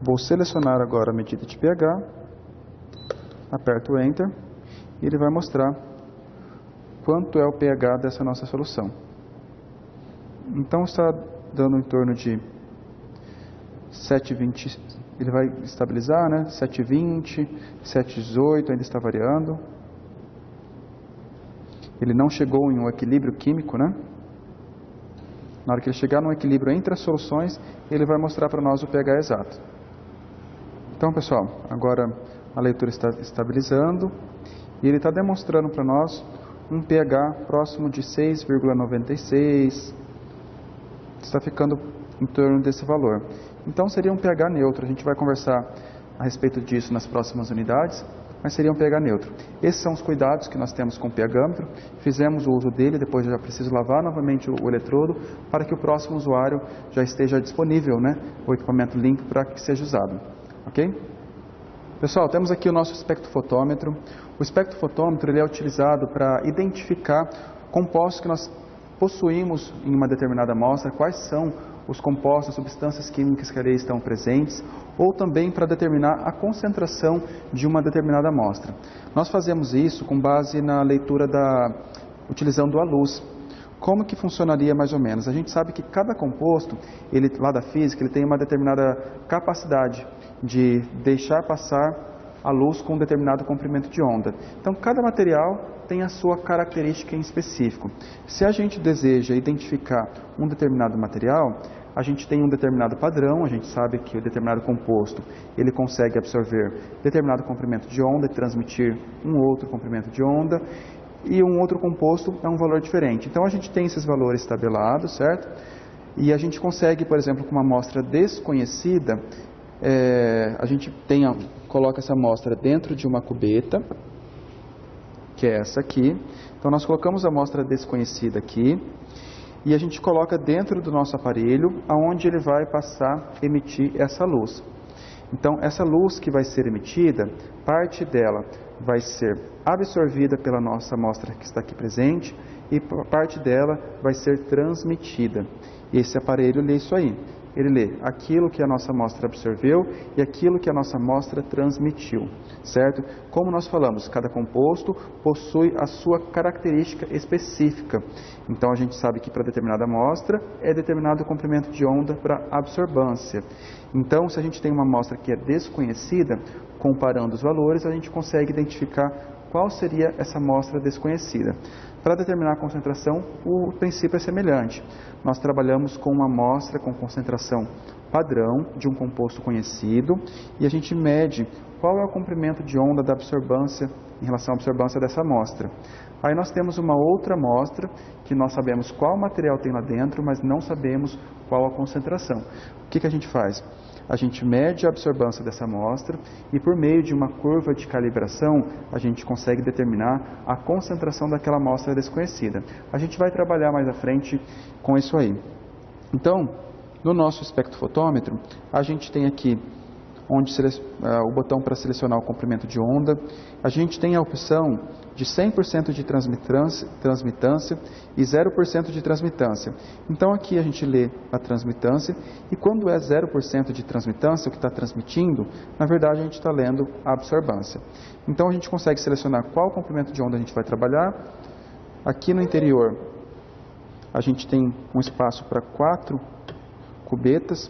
Vou selecionar agora a medida de pH, aperto o Enter e ele vai mostrar quanto é o pH dessa nossa solução. Então está dando em torno de 7,20, ele vai estabilizar, né? 7,20, 7,18, ainda está variando. Ele não chegou em um equilíbrio químico, né? Na hora que ele chegar no equilíbrio entre as soluções, ele vai mostrar para nós o pH exato. Então, pessoal, agora a leitura está estabilizando e ele está demonstrando para nós um pH próximo de 6,96. Está ficando em torno desse valor. Então, seria um pH neutro. A gente vai conversar a respeito disso nas próximas unidades, mas seria um pH neutro. Esses são os cuidados que nós temos com o pHmetro. Fizemos o uso dele, depois eu já preciso lavar novamente o eletrodo para que o próximo usuário já esteja disponível, né, o equipamento limpo para que seja usado. Ok? Pessoal, temos aqui o nosso espectrofotômetro. O espectrofotômetro ele é utilizado para identificar compostos que nós possuímos em uma determinada amostra, quais são os compostos, substâncias químicas que ali estão presentes, ou também para determinar a concentração de uma determinada amostra. Nós fazemos isso com base na leitura utilizando a luz. Como que funcionaria mais ou menos? A gente sabe que cada composto, lá da física, ele tem uma determinada capacidade de deixar passar a luz com um determinado comprimento de onda. Então, cada material tem a sua característica em específico. Se a gente deseja identificar um determinado material, a gente tem um determinado padrão, a gente sabe que o determinado composto, ele consegue absorver determinado comprimento de onda e transmitir um outro comprimento de onda, e um outro composto é um valor diferente. Então, a gente tem esses valores tabelados, certo? E a gente consegue, por exemplo, com uma amostra desconhecida, a gente coloca essa amostra dentro de uma cubeta, que é essa aqui. Então, nós colocamos a amostra desconhecida aqui, e a gente coloca dentro do nosso aparelho, aonde ele vai passar a emitir essa luz. Então, essa luz que vai ser emitida, parte dela vai ser absorvida pela nossa amostra que está aqui presente e parte dela vai ser transmitida. Esse aparelho lê isso aí. Ele lê aquilo que a nossa amostra absorveu e aquilo que a nossa amostra transmitiu, certo? Como nós falamos, cada composto possui a sua característica específica. Então a gente sabe que para determinada amostra é determinado o comprimento de onda para absorbância. Então, se a gente tem uma amostra que é desconhecida, comparando os valores, a gente consegue identificar qual seria essa amostra desconhecida. Para determinar a concentração, o princípio é semelhante. Nós trabalhamos com uma amostra com concentração padrão de um composto conhecido e a gente mede qual é o comprimento de onda da absorbância em relação à absorbância dessa amostra. Aí nós temos uma outra amostra que nós sabemos qual material tem lá dentro, mas não sabemos qual a concentração. O que a gente faz? A gente mede a absorbância dessa amostra e por meio de uma curva de calibração a gente consegue determinar a concentração daquela amostra desconhecida. A gente vai trabalhar mais à frente com isso aí. Então, no nosso espectrofotômetro, a gente tem aqui onde o botão para selecionar o comprimento de onda. A gente tem a opção de 100% de transmitância e 0% de transmitância. Então aqui a gente lê a transmitância e quando é 0% de transmitância, o que está transmitindo, na verdade a gente está lendo a absorbância. Então a gente consegue selecionar qual comprimento de onda a gente vai trabalhar. Aqui no interior a gente tem um espaço para 4 cubetas.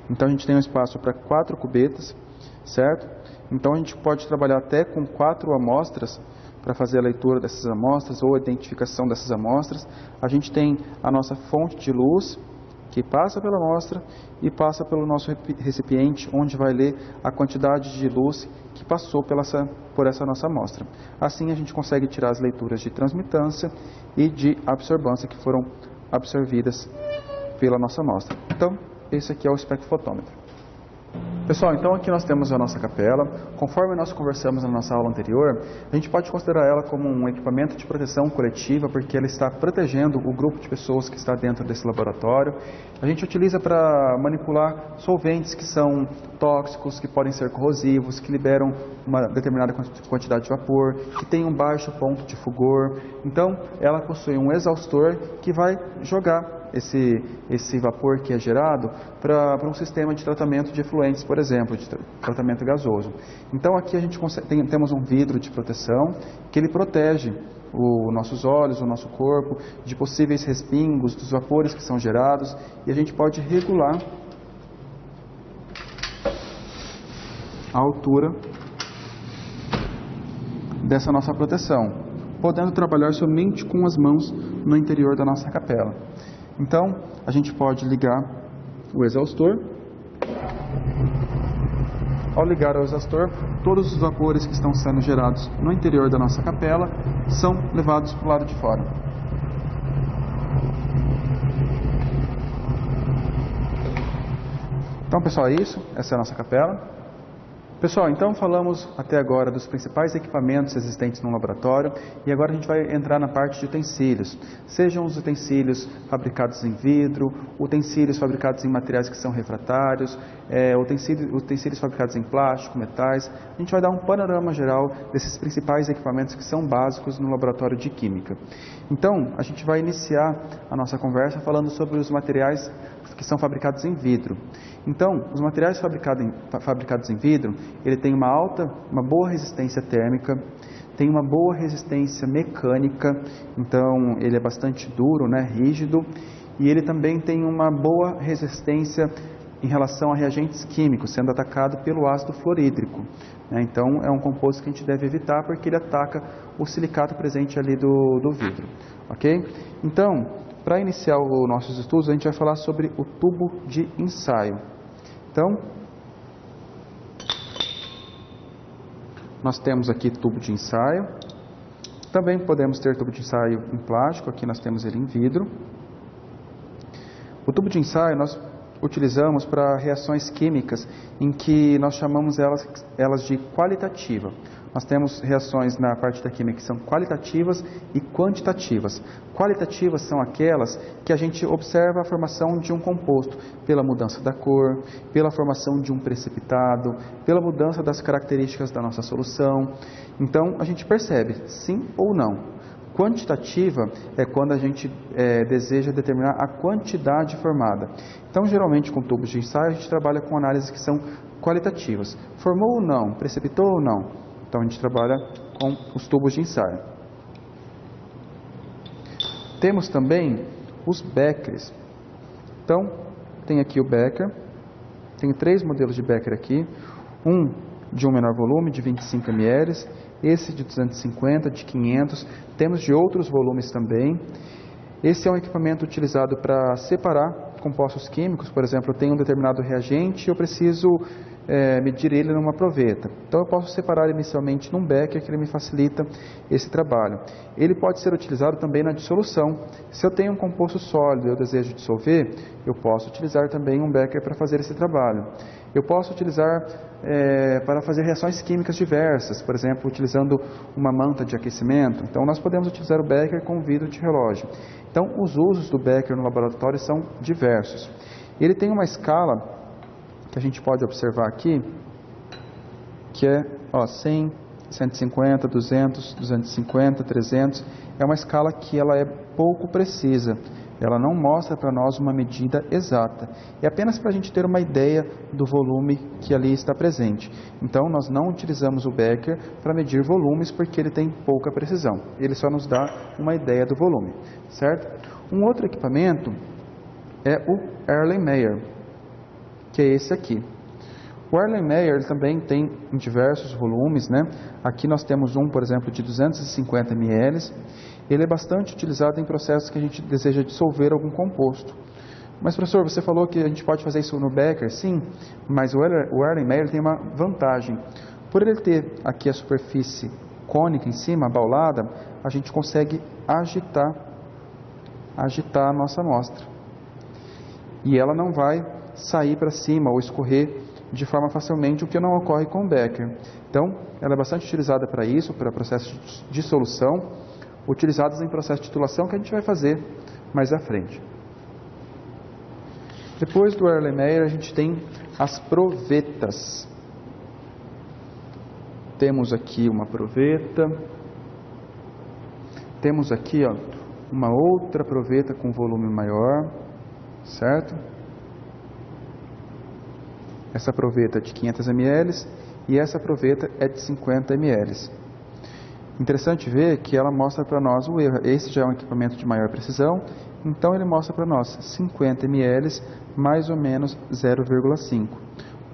Então a gente tem um espaço para 4 cubetas, certo? Então a gente pode trabalhar até com 4 amostras para fazer a leitura dessas amostras ou a identificação dessas amostras. A gente tem a nossa fonte de luz que passa pela amostra e passa pelo nosso recipiente, onde vai ler a quantidade de luz que passou por essa nossa amostra. Assim a gente consegue tirar as leituras de transmitância e de absorbância que foram absorvidas pela nossa amostra. Então, esse aqui é o espectrofotômetro. Pessoal, então aqui nós temos a nossa capela. Conforme nós conversamos na nossa aula anterior, a gente pode considerar ela como um equipamento de proteção coletiva, porque ela está protegendo o grupo de pessoas que está dentro desse laboratório. A gente utiliza para manipular solventes que são tóxicos, que podem ser corrosivos, que liberam uma determinada quantidade de vapor, que tem um baixo ponto de fulgor. Então, ela possui um exaustor que vai jogar esse vapor que é gerado para um sistema de tratamento de efluentes, por exemplo, de tratamento gasoso. Então aqui a gente temos um vidro de proteção que ele protege os nossos olhos, o nosso corpo, de possíveis respingos, dos vapores que são gerados, e a gente pode regular a altura dessa nossa proteção, podendo trabalhar somente com as mãos no interior da nossa capela. Então, a gente pode ligar o exaustor. Ao ligar o exaustor, todos os vapores que estão sendo gerados no interior da nossa capela são levados para o lado de fora. Então, pessoal, é isso. Essa é a nossa capela. Pessoal, então falamos até agora dos principais equipamentos existentes no laboratório e agora a gente vai entrar na parte de utensílios. Sejam os utensílios fabricados em vidro, utensílios fabricados em materiais que são refratários, utensílios fabricados em plástico, metais. A gente vai dar um panorama geral desses principais equipamentos que são básicos no laboratório de Química. Então, a gente vai iniciar a nossa conversa falando sobre os materiais que são fabricados em vidro. Então, os materiais fabricados em vidro, ele tem uma boa resistência térmica, tem uma boa resistência mecânica, então ele é bastante duro, né, rígido, e ele também tem uma boa resistência em relação a reagentes químicos, sendo atacado pelo ácido fluorídrico. Então, é um composto que a gente deve evitar porque ele ataca o silicato presente ali do vidro. Ok? Então, para iniciar os nossos estudos, a gente vai falar sobre o tubo de ensaio. Então, nós temos aqui tubo de ensaio. Também podemos ter tubo de ensaio em plástico, aqui nós temos ele em vidro. O tubo de ensaio, nós utilizamos para reações químicas em que nós chamamos elas de qualitativa. Nós temos reações na parte da química que são qualitativas e quantitativas. Qualitativas são aquelas que a gente observa a formação de um composto pela mudança da cor, pela formação de um precipitado, pela mudança das características da nossa solução. Então, a gente percebe sim ou não. Quantitativa é quando a gente deseja determinar a quantidade formada. Então, geralmente, com tubos de ensaio, a gente trabalha com análises que são qualitativas. Formou ou não? Precipitou ou não? Então, a gente trabalha com os tubos de ensaio. Temos também os Beckers. Então, tem aqui o Becker. Tem 3 modelos de Becker aqui. Um de um menor volume, de 25 ml. Esse de 250, de 500. Temos de outros volumes também. Esse é um equipamento utilizado para separar compostos químicos. Por exemplo, eu tenho um determinado reagente e eu preciso medir ele numa proveta. Então eu posso separar inicialmente num Becker, que ele me facilita esse trabalho. Ele pode ser utilizado também na dissolução. Se eu tenho um composto sólido e eu desejo dissolver, eu posso utilizar também um Becker para fazer esse trabalho. Eu posso utilizar para fazer reações químicas diversas, por exemplo, utilizando uma manta de aquecimento. Então nós podemos utilizar o Becker com vidro de relógio. Então os usos do Becker no laboratório são diversos. Ele tem uma escala que a gente pode observar aqui, que é 100, 150, 200, 250, 300. É uma escala que ela é pouco precisa. Ela não mostra para nós uma medida exata. É apenas para a gente ter uma ideia do volume que ali está presente. Então, nós não utilizamos o Becker para medir volumes, porque ele tem pouca precisão. Ele só nos dá uma ideia do volume, certo? Um outro equipamento é o Erlenmeyer, que é esse aqui. O Erlenmeyer ele também tem em diversos volumes, né? Aqui nós temos um, por exemplo, de 250 ml. Ele é bastante utilizado em processos que a gente deseja dissolver algum composto. Mas, professor, você falou que a gente pode fazer isso no Becker? Sim, mas o Erlenmeyer tem uma vantagem. Por ele ter aqui a superfície cônica em cima, abaulada, a gente consegue agitar a nossa amostra. E ela não vai sair para cima ou escorrer de forma facilmente, o que não ocorre com o Becker. Então, ela é bastante utilizada para isso, para processos de dissolução, utilizadas em processo de titulação, que a gente vai fazer mais à frente. Depois do Erlenmeyer, a gente tem as provetas. Temos aqui uma proveta. Temos aqui uma outra proveta com volume maior, certo? Essa proveta é de 500 ml e essa proveta é de 50 ml. Interessante ver que ela mostra para nós o erro. Esse já é um equipamento de maior precisão, então ele mostra para nós 50 ml mais ou menos 0,5.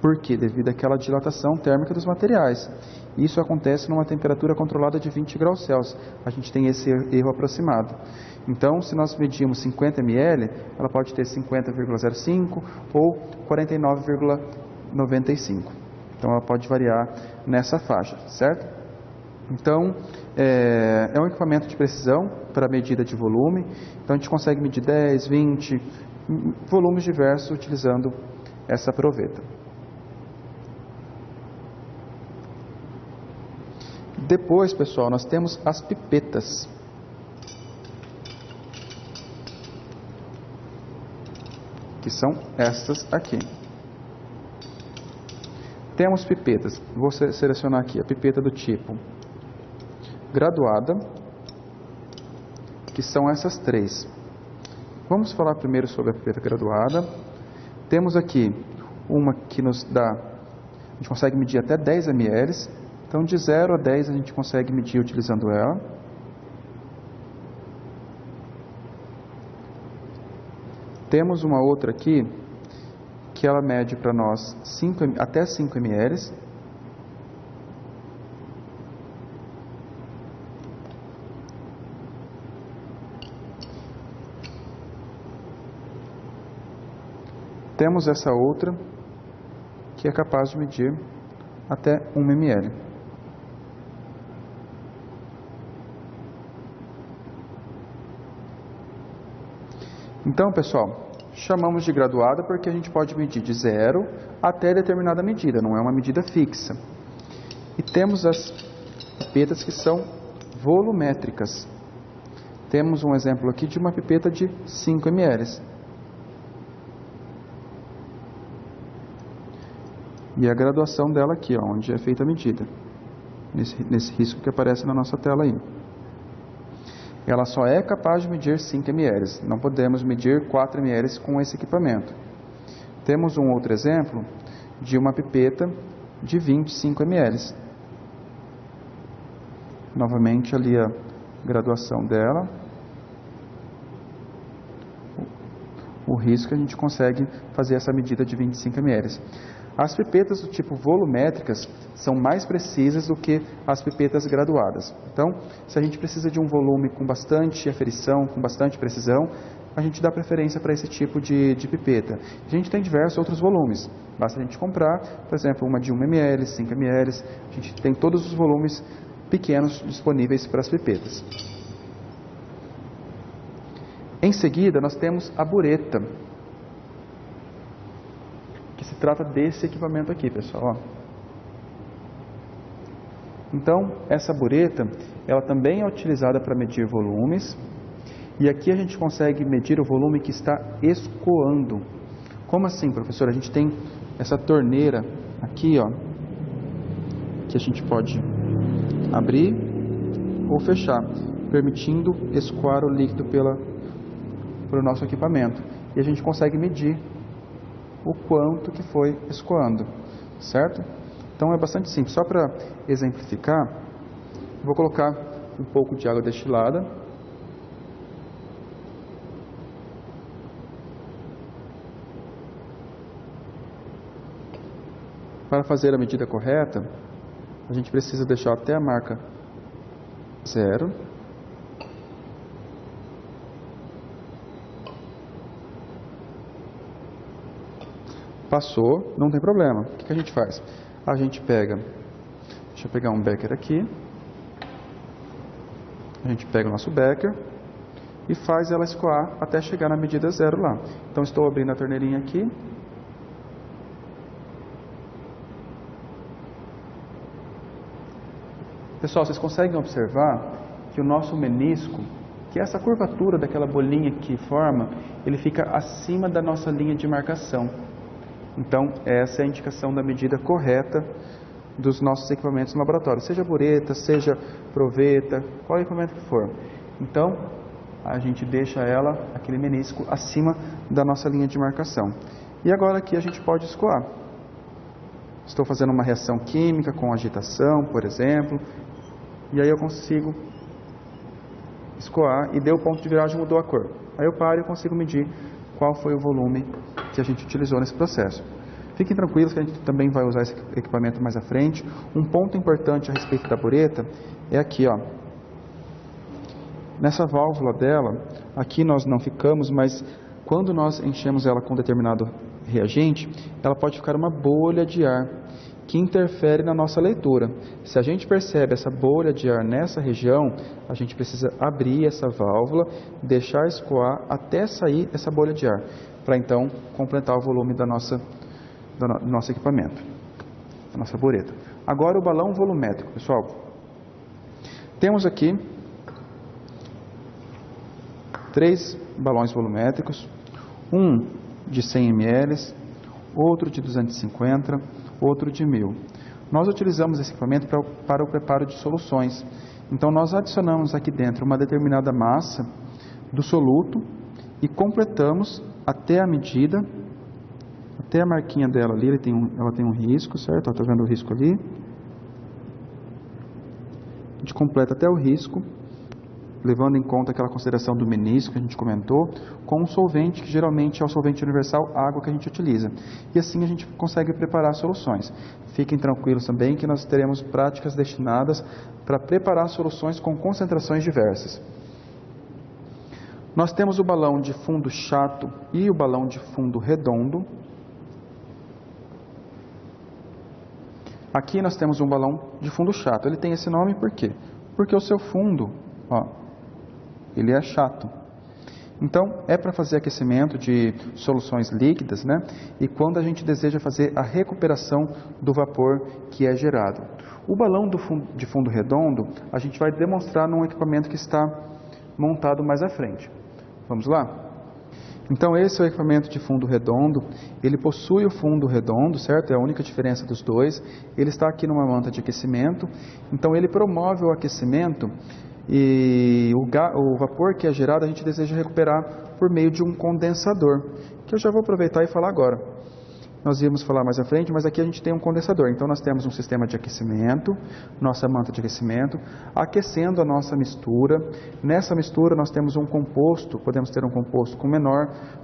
Por quê? Devido àquela dilatação térmica dos materiais. Isso acontece numa temperatura controlada de 20 graus Celsius. A gente tem esse erro aproximado. Então, se nós medirmos 50 ml, ela pode ter 50,05 ou 49,95. Então, ela pode variar nessa faixa, certo? Então, é um equipamento de precisão para medida de volume. Então, a gente consegue medir 10, 20 volumes diversos utilizando essa proveta. Depois, pessoal, nós temos as pipetas. Que são estas aqui. Temos pipetas. Vou selecionar aqui a pipeta do tipo graduada, que são essas 3. Vamos falar primeiro sobre a pipeta graduada. Temos aqui uma que nos dá, a gente consegue medir até 10 ml. Então, de 0 a 10 a gente consegue medir utilizando ela. Temos uma outra aqui, que ela mede para nós até 5 ml. Temos essa outra, que é capaz de medir até 1 ml. Então, pessoal, chamamos de graduada porque a gente pode medir de 0 até determinada medida, não é uma medida fixa. E temos as pipetas que são volumétricas. Temos um exemplo aqui de uma pipeta de 5 ml. E a graduação dela aqui, ó, onde é feita a medida. Nesse risco que aparece na nossa tela aí. Ela só é capaz de medir 5 ml. Não podemos medir 4 ml com esse equipamento. Temos um outro exemplo de uma pipeta de 25 ml. Novamente ali a graduação dela. O risco a gente consegue fazer essa medida de 25 ml. As pipetas do tipo volumétricas são mais precisas do que as pipetas graduadas. Então, se a gente precisa de um volume com bastante aferição, com bastante precisão, a gente dá preferência para esse tipo de pipeta. A gente tem diversos outros volumes. Basta a gente comprar, por exemplo, uma de 1 ml, 5 ml. A gente tem todos os volumes pequenos disponíveis para as pipetas. Em seguida, nós temos a bureta, que se trata desse equipamento aqui, pessoal. Ó. Então, essa bureta, ela também é utilizada para medir volumes, e aqui a gente consegue medir o volume que está escoando. Como assim, professor? A gente tem essa torneira aqui, ó, que a gente pode abrir ou fechar, permitindo escoar o líquido pelo nosso equipamento. E a gente consegue medir o quanto que foi escoando, certo? Então é bastante simples. Só para exemplificar, vou colocar um pouco de água destilada. Para fazer a medida correta, a gente precisa deixar até a marca 0. Passou, não tem problema. O que a gente faz? A gente pega, deixa eu pegar um becker aqui. A gente pega o nosso becker e faz ela escoar até chegar na medida 0 lá. Então estou abrindo a torneirinha aqui. Pessoal, vocês conseguem observar que o nosso menisco, que é essa curvatura daquela bolinha que forma, ele fica acima da nossa linha de marcação. Então, essa é a indicação da medida correta dos nossos equipamentos no laboratório, seja bureta, seja proveta, qual equipamento que for. Então, a gente deixa ela, aquele menisco, acima da nossa linha de marcação. E agora aqui a gente pode escoar. Estou fazendo uma reação química com agitação, por exemplo, e aí eu consigo escoar e deu o ponto de viragem, mudou a cor. Aí eu paro e consigo medir qual foi o volume que a gente utilizou nesse processo. Fiquem tranquilos que a gente também vai usar esse equipamento mais à frente. Um ponto importante a respeito da bureta é aqui, ó. Nessa válvula dela, aqui nós não ficamos, mas quando nós enchemos ela com determinado reagente, ela pode ficar uma bolha de ar que interfere na nossa leitura. Se a gente percebe essa bolha de ar nessa região, a gente precisa abrir essa válvula, deixar escoar até sair essa bolha de ar, para então completar o volume do nosso equipamento, da nossa bureta. Agora o balão volumétrico, pessoal. Temos aqui 3 balões volumétricos, um de 100 ml, outro de 250, outro de 1000. Nós utilizamos esse equipamento para o preparo de soluções. Então nós adicionamos aqui dentro uma determinada massa do soluto e completamos até a medida, até a marquinha dela ali, ela tem um risco, certo? Está vendo o risco ali? A gente completa até o risco, levando em conta aquela consideração do menisco que a gente comentou, com um solvente, que geralmente é o solvente universal, água, que a gente utiliza. E assim a gente consegue preparar soluções. Fiquem tranquilos também que nós teremos práticas destinadas para preparar soluções com concentrações diversas. Nós temos o balão de fundo chato e o balão de fundo redondo. Aqui nós temos um balão de fundo chato. Ele tem esse nome por quê? Porque o seu fundo, ó, ele é chato. Então, é para fazer aquecimento de soluções líquidas, né? E quando a gente deseja fazer a recuperação do vapor que é gerado. O balão de fundo redondo, a gente vai demonstrar num equipamento que está montado mais à frente. Vamos lá? Então, esse é o equipamento de fundo redondo. Ele possui o fundo redondo, certo? É a única diferença dos dois. Ele está aqui numa manta de aquecimento. Então, ele promove o aquecimento e o vapor que é gerado a gente deseja recuperar por meio de um condensador, que eu já vou aproveitar e falar agora. Nós íamos falar mais à frente, mas aqui a gente tem um condensador. Então nós temos um sistema de aquecimento, nossa manta de aquecimento, aquecendo a nossa mistura. Nessa mistura nós temos um composto, podemos ter um composto com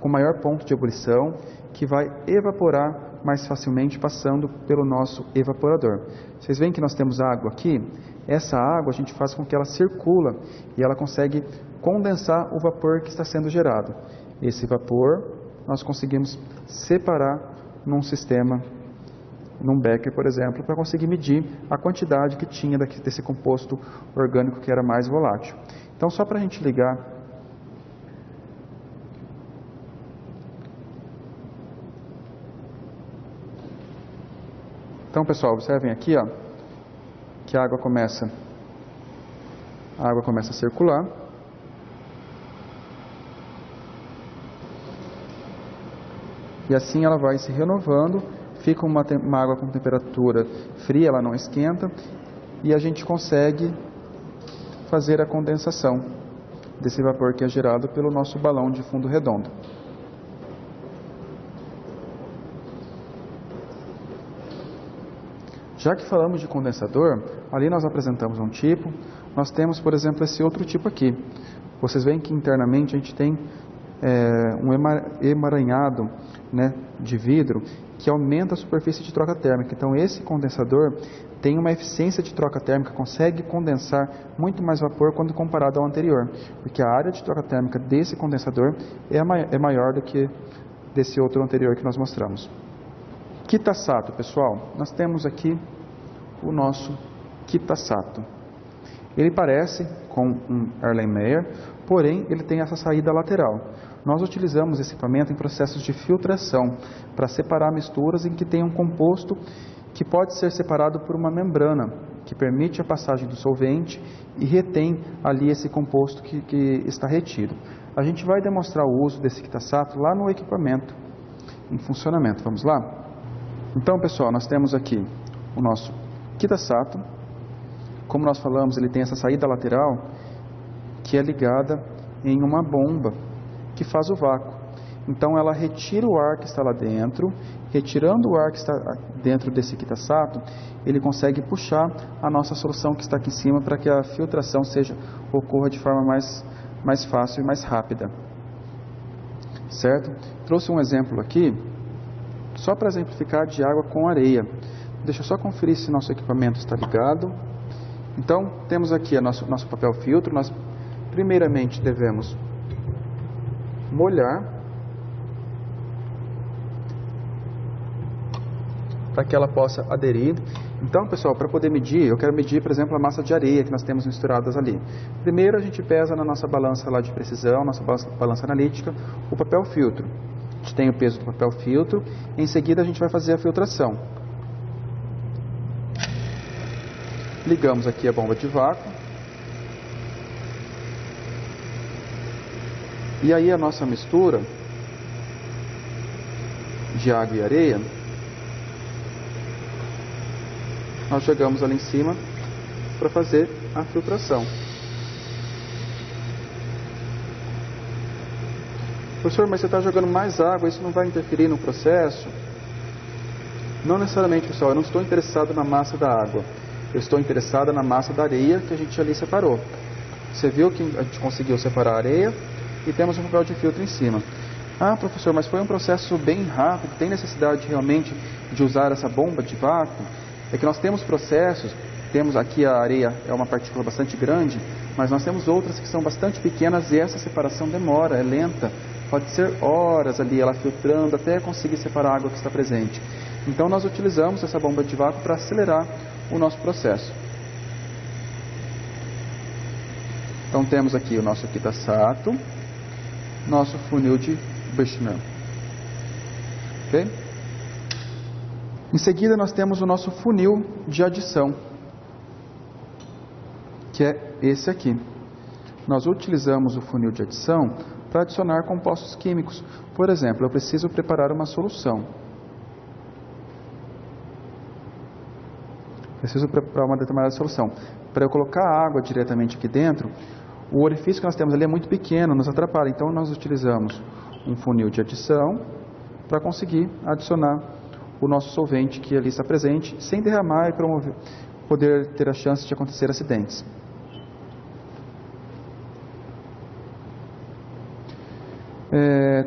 maior ponto de ebulição, que vai evaporar mais facilmente passando pelo nosso evaporador. Vocês veem que nós temos água aqui? Essa água a gente faz com que ela circula e ela consegue condensar o vapor que está sendo gerado. Esse vapor nós conseguimos separar num sistema, num becker, por exemplo, para conseguir medir a quantidade que tinha desse composto orgânico que era mais volátil. Então, só para a gente ligar Então, pessoal, observem aqui, ó, que a água começa a circular. E assim ela vai se renovando, fica uma água com temperatura fria, ela não esquenta, e a gente consegue fazer a condensação desse vapor que é gerado pelo nosso balão de fundo redondo. Já que falamos de condensador, ali nós apresentamos um tipo, nós temos, por exemplo, esse outro tipo aqui. Vocês veem que internamente a gente tem um emaranhado, né, de vidro que aumenta a superfície de troca térmica. Então esse condensador tem uma eficiência de troca térmica, consegue condensar muito mais vapor quando comparado ao anterior, porque a área de troca térmica desse condensador é maior do que desse outro anterior que nós mostramos. Kitasato, pessoal, nós temos aqui o nosso Kitasato. Ele parece com um Erlenmeyer, porém ele tem essa saída lateral. Nós utilizamos esse equipamento em processos de filtração para separar misturas em que tem um composto que pode ser separado por uma membrana que permite a passagem do solvente e retém ali esse composto que está retido. A gente vai demonstrar o uso desse Kitasato lá no equipamento em funcionamento. Vamos lá? Então, pessoal, nós temos aqui o nosso Kitasato. Como nós falamos, ele tem essa saída lateral que é ligada em uma bomba que faz o vácuo. Então ela retira o ar que está lá dentro, retirando o ar que está dentro desse Kitasato, ele consegue puxar a nossa solução que está aqui em cima para que a filtração ocorra de forma mais fácil e mais rápida. Certo? Trouxe um exemplo aqui, só para exemplificar, de água com areia. Deixa eu só conferir se nosso equipamento está ligado. Então, temos aqui nosso papel filtro. Nós primeiramente devemos molhar para que ela possa aderir. Então, pessoal, para poder medir, eu quero medir, por exemplo, a massa de areia que nós temos misturadas ali. Primeiro a gente pesa na nossa balança lá de precisão, nossa balança analítica, o papel filtro. A gente tem o peso do papel filtro, em seguida a gente vai fazer a filtração. Ligamos aqui a bomba de vácuo. E aí a nossa mistura de água e areia, nós jogamos ali em cima para fazer a filtração. Professor, mas você está jogando mais água, isso não vai interferir no processo? Não necessariamente, pessoal, eu não estou interessado na massa da água. Eu estou interessado na massa da areia que a gente ali separou. Você viu que a gente conseguiu separar a areia e temos um papel de filtro em cima. Ah, professor, mas foi um processo bem rápido, tem necessidade realmente de usar essa bomba de vácuo? É que nós temos processos, temos aqui a areia, é uma partícula bastante grande, mas nós temos outras que são bastante pequenas e essa separação demora, é lenta. Pode ser horas ali, ela filtrando até conseguir separar a água que está presente. Então nós utilizamos essa bomba de vácuo para acelerar o nosso processo. Então temos aqui o nosso Kitasato. nosso funil de Birchner. Ok? Em seguida, nós temos o nosso funil de adição, que é esse aqui. Nós utilizamos o funil de adição para adicionar compostos químicos. Por exemplo, eu preciso preparar uma solução. Preciso preparar uma determinada solução. Para eu colocar a água diretamente aqui dentro, o orifício que nós temos ali é muito pequeno, nos atrapalha. Então, nós utilizamos um funil de adição para conseguir adicionar o nosso solvente que ali está presente, sem derramar e poder ter a chance de acontecer acidentes.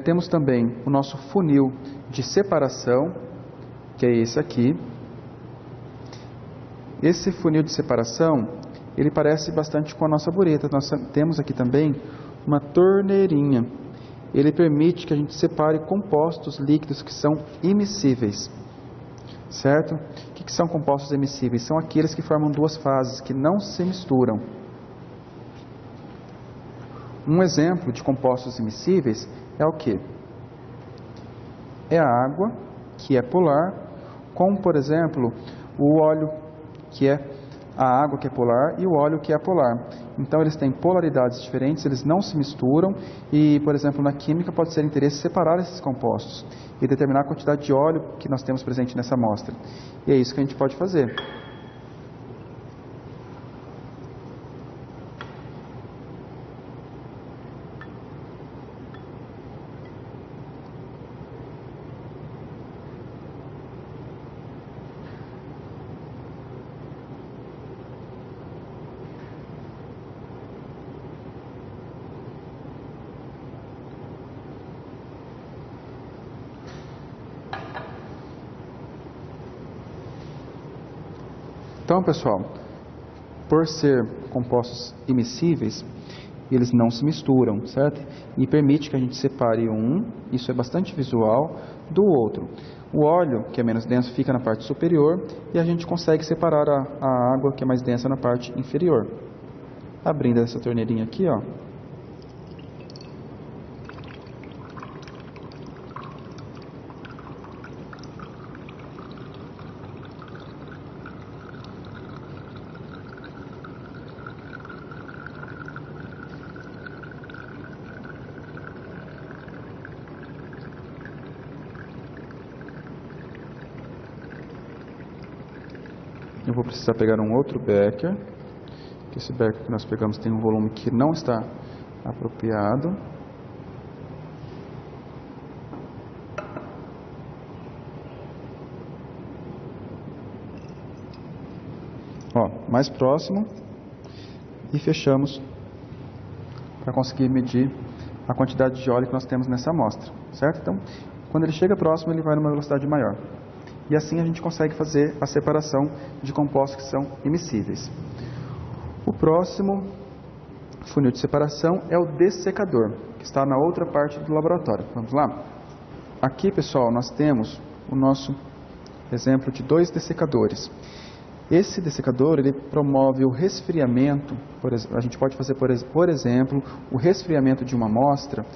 Temos também o nosso funil de separação, que é esse aqui. Esse funil de separação, ele parece bastante com a nossa bureta. Nós temos aqui também uma torneirinha. Ele permite que a gente separe compostos líquidos que são immiscíveis. Certo? O que são compostos immiscíveis? São aqueles que formam duas fases, que não se misturam. Um exemplo de compostos immiscíveis é o quê? É a água, que é polar, com, por exemplo, o óleo, que é a água que é polar, e o óleo que é apolar. Então, eles têm polaridades diferentes, eles não se misturam, e, por exemplo, na química pode ser interesse separar esses compostos e determinar a quantidade de óleo que nós temos presente nessa amostra. E é isso que a gente pode fazer. Então, pessoal, por ser compostos immiscíveis, eles não se misturam, certo? E permite que a gente separe um, isso é bastante visual, do outro. O óleo, que é menos denso, fica na parte superior e a gente consegue separar a água, que é mais densa, na parte inferior. Abrindo essa torneirinha aqui, ó. Eu vou precisar pegar um outro becker, que esse becker que nós pegamos tem um volume que não está apropriado. Ó, mais próximo e fechamos para conseguir medir a quantidade de óleo que nós temos nessa amostra, certo? Então, quando ele chega próximo, ele vai numa velocidade maior. E assim a gente consegue fazer a separação de compostos que são immiscíveis. O próximo funil de separação é o dessecador, que está na outra parte do laboratório. Vamos lá? Aqui, pessoal, nós temos o nosso exemplo de 2 dessecadores. Esse dessecador, ele promove o resfriamento, a gente pode fazer, por exemplo, o resfriamento de uma amostra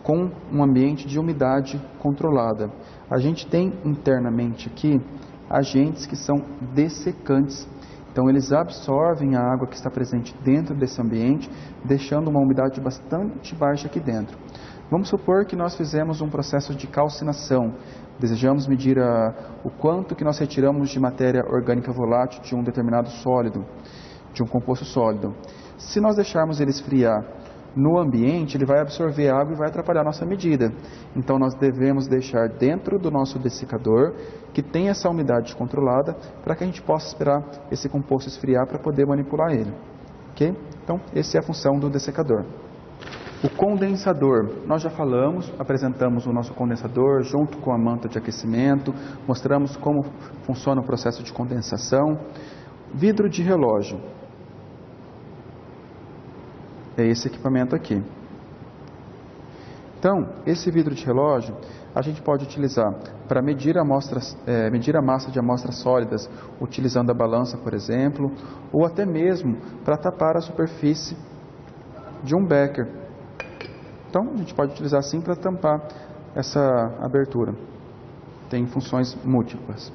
com um ambiente de umidade controlada. A gente tem internamente aqui agentes que são dessecantes. Então, eles absorvem a água que está presente dentro desse ambiente, deixando uma umidade bastante baixa aqui dentro. Vamos supor que nós fizemos um processo de calcinação. Desejamos medir o quanto que nós retiramos de matéria orgânica volátil de um determinado sólido, de um composto sólido. Se nós deixarmos ele esfriar no ambiente, ele vai absorver água e vai atrapalhar a nossa medida. Então, nós devemos deixar dentro do nosso dessecador, que tem essa umidade controlada, para que a gente possa esperar esse composto esfriar para poder manipular ele. Ok? Então, essa é a função do dessecador. O condensador, nós já falamos, apresentamos o nosso condensador junto com a manta de aquecimento, mostramos como funciona o processo de condensação. Vidro de relógio. É esse equipamento aqui. Então, esse vidro de relógio a gente pode utilizar para medir a massa de amostras sólidas, utilizando a balança, por exemplo, ou até mesmo para tapar a superfície de um becker. Então, a gente pode utilizar assim para tampar essa abertura. Tem funções múltiplas.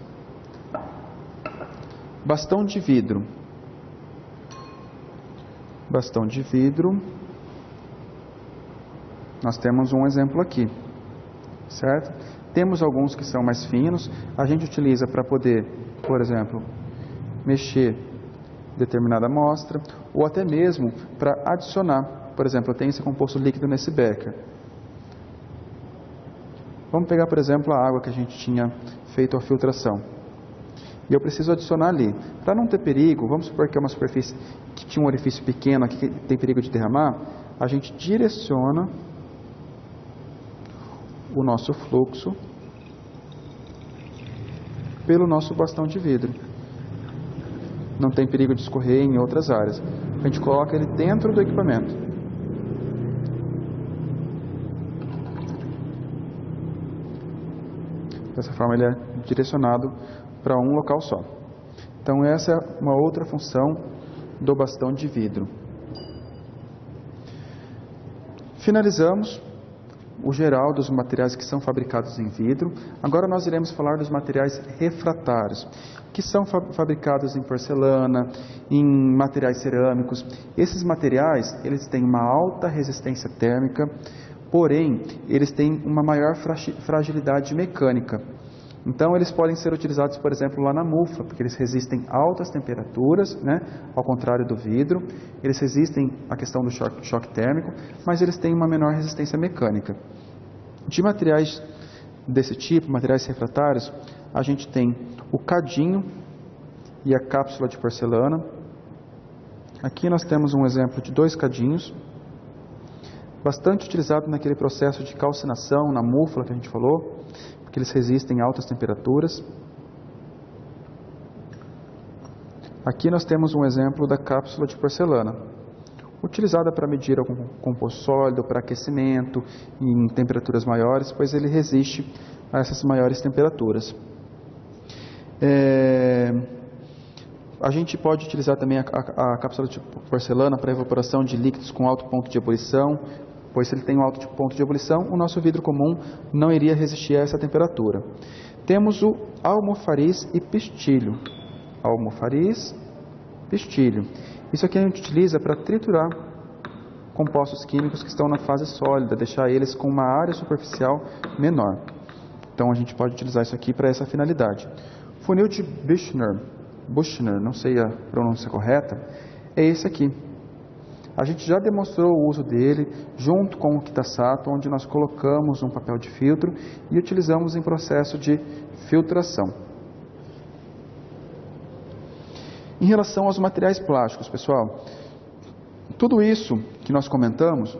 Bastão de vidro. Bastão de vidro. Nós temos um exemplo aqui, certo? Temos alguns que são mais finos. A gente utiliza para poder, por exemplo, mexer determinada amostra, ou até mesmo para adicionar. Por exemplo, eu tenho esse composto líquido nesse becker. Vamos pegar, por exemplo, a água que a gente tinha feito a filtração. E eu preciso adicionar ali. Para não ter perigo, vamos supor que é uma superfície que tinha um orifício pequeno, aqui que tem perigo de derramar, a gente direciona o nosso fluxo pelo nosso bastão de vidro. Não tem perigo de escorrer em outras áreas. A gente coloca ele dentro do equipamento. Dessa forma ele é direcionado para um local só. Então essa é uma outra função do bastão de vidro. Finalizamos o geral dos materiais que são fabricados em vidro. Agora nós iremos falar dos materiais refratários, que são fabricados em porcelana, em materiais cerâmicos. Esses materiais, eles têm uma alta resistência térmica, porém, eles têm uma maior fragilidade mecânica. Então, eles podem ser utilizados, por exemplo, lá na mufa, porque eles resistem a altas temperaturas, né? Ao contrário do vidro. Eles resistem à questão do choque térmico, mas eles têm uma menor resistência mecânica. De materiais desse tipo, materiais refratários, a gente tem o cadinho e a cápsula de porcelana. Aqui nós temos um exemplo de 2 cadinhos, bastante utilizado naquele processo de calcinação, na múfula que a gente falou, porque eles resistem a altas temperaturas. Aqui nós temos um exemplo da cápsula de porcelana, utilizada para medir algum composto sólido, para aquecimento em temperaturas maiores, pois ele resiste a essas maiores temperaturas. A gente pode utilizar também a cápsula de porcelana para evaporação de líquidos com alto ponto de ebulição, pois se ele tem um alto ponto de ebulição, o nosso vidro comum não iria resistir a essa temperatura. Temos o almofariz e pistilho. Almofariz, pistilho. Isso aqui a gente utiliza para triturar compostos químicos que estão na fase sólida, deixar eles com uma área superficial menor. Então a gente pode utilizar isso aqui para essa finalidade. Funil de Büchner, não sei a pronúncia correta, é esse aqui. A gente já demonstrou o uso dele junto com o Kitasato, onde nós colocamos um papel de filtro e utilizamos em processo de filtração. Em relação aos materiais plásticos, pessoal, tudo isso que nós comentamos,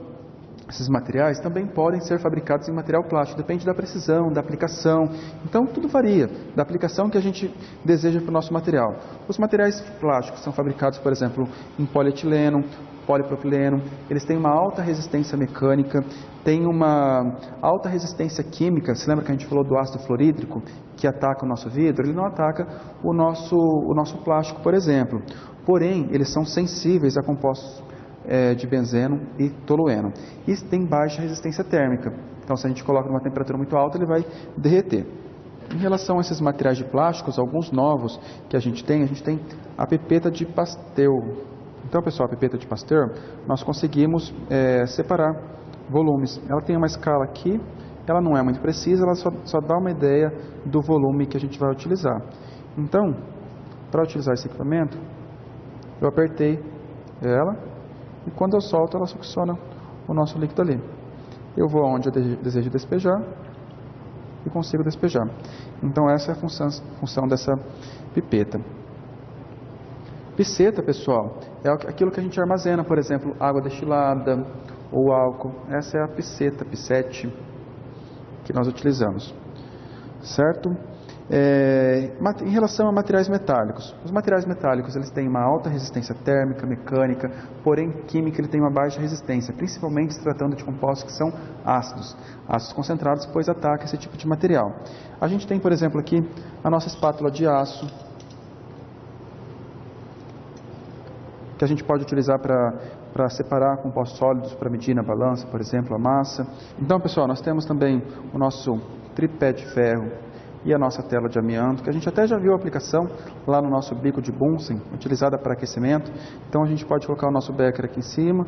esses materiais também podem ser fabricados em material plástico, depende da precisão, da aplicação. Então, tudo varia da aplicação que a gente deseja para o nosso material. Os materiais plásticos são fabricados, por exemplo, em polietileno, polipropileno. Eles têm uma alta resistência mecânica, têm uma alta resistência química. Se lembra que a gente falou do ácido fluorídrico que ataca o nosso vidro? Ele não ataca o nosso plástico, por exemplo. Porém, eles são sensíveis a compostos de benzeno e tolueno. E tem baixa resistência térmica. Então, se a gente coloca numa temperatura muito alta, ele vai derreter. Em relação a esses materiais de plásticos, alguns novos que a gente tem a pipeta de Pasteur. Então, pessoal, a pipeta de Pasteur, nós conseguimos separar volumes. Ela tem uma escala aqui, ela não é muito precisa, ela só dá uma ideia do volume que a gente vai utilizar. Então, para utilizar esse equipamento, eu apertei ela, e quando eu solto, ela succiona o nosso líquido ali. Eu vou aonde eu desejo despejar e consigo despejar. Então essa é a função dessa pipeta. Piceta, pessoal, é aquilo que a gente armazena, por exemplo, água destilada ou álcool. Essa é a piceta, picete, que nós utilizamos. Certo? Em relação a materiais metálicos, os materiais metálicos eles têm uma alta resistência térmica, mecânica, porém química ele tem uma baixa resistência, principalmente se tratando de compostos que são ácidos concentrados, pois ataca esse tipo de material. A gente tem, por exemplo, aqui a nossa espátula de aço. que a gente pode utilizar para separar compostos sólidos, para medir na balança, por exemplo, a massa. Então, pessoal, nós temos também o nosso tripé de ferro e a nossa tela de amianto, que a gente até já viu a aplicação lá no nosso bico de Bunsen, utilizada para aquecimento. Então, a gente pode colocar o nosso becker aqui em cima,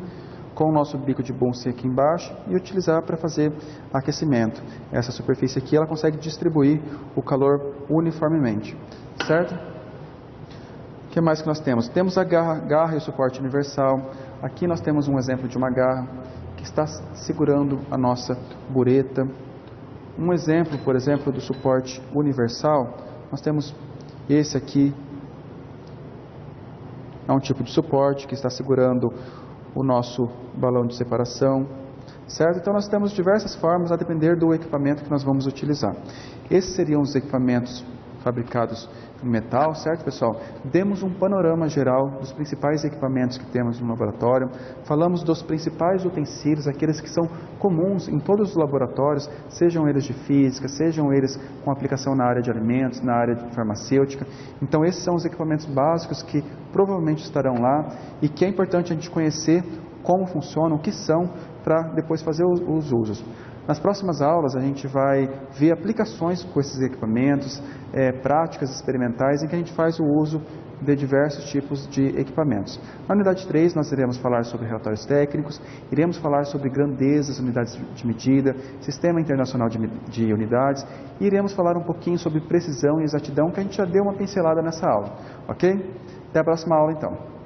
com o nosso bico de Bunsen aqui embaixo e utilizar para fazer aquecimento. Essa superfície aqui, ela consegue distribuir o calor uniformemente, certo? O que mais que nós temos? Temos a garra e o suporte universal. Aqui nós temos um exemplo de uma garra que está segurando a nossa bureta. Um exemplo, por exemplo, do suporte universal, nós temos esse aqui. É um tipo de suporte que está segurando o nosso balão de separação, certo? Então nós temos diversas formas a depender do equipamento que nós vamos utilizar. Esses seriam os equipamentos fabricados em metal, certo, pessoal? Demos um panorama geral dos principais equipamentos que temos no laboratório, falamos dos principais utensílios, aqueles que são comuns em todos os laboratórios, sejam eles de física, sejam eles com aplicação na área de alimentos, na área de farmacêutica. Então esses são os equipamentos básicos que provavelmente estarão lá e que é importante a gente conhecer como funcionam, o que são, para depois fazer os usos. Nas próximas aulas a gente vai ver aplicações com esses equipamentos, práticas experimentais em que a gente faz o uso de diversos tipos de equipamentos. Na unidade 3 nós iremos falar sobre relatórios técnicos, iremos falar sobre grandezas, unidades de medida, sistema internacional de unidades e iremos falar um pouquinho sobre precisão e exatidão que a gente já deu uma pincelada nessa aula, ok? Até a próxima aula então.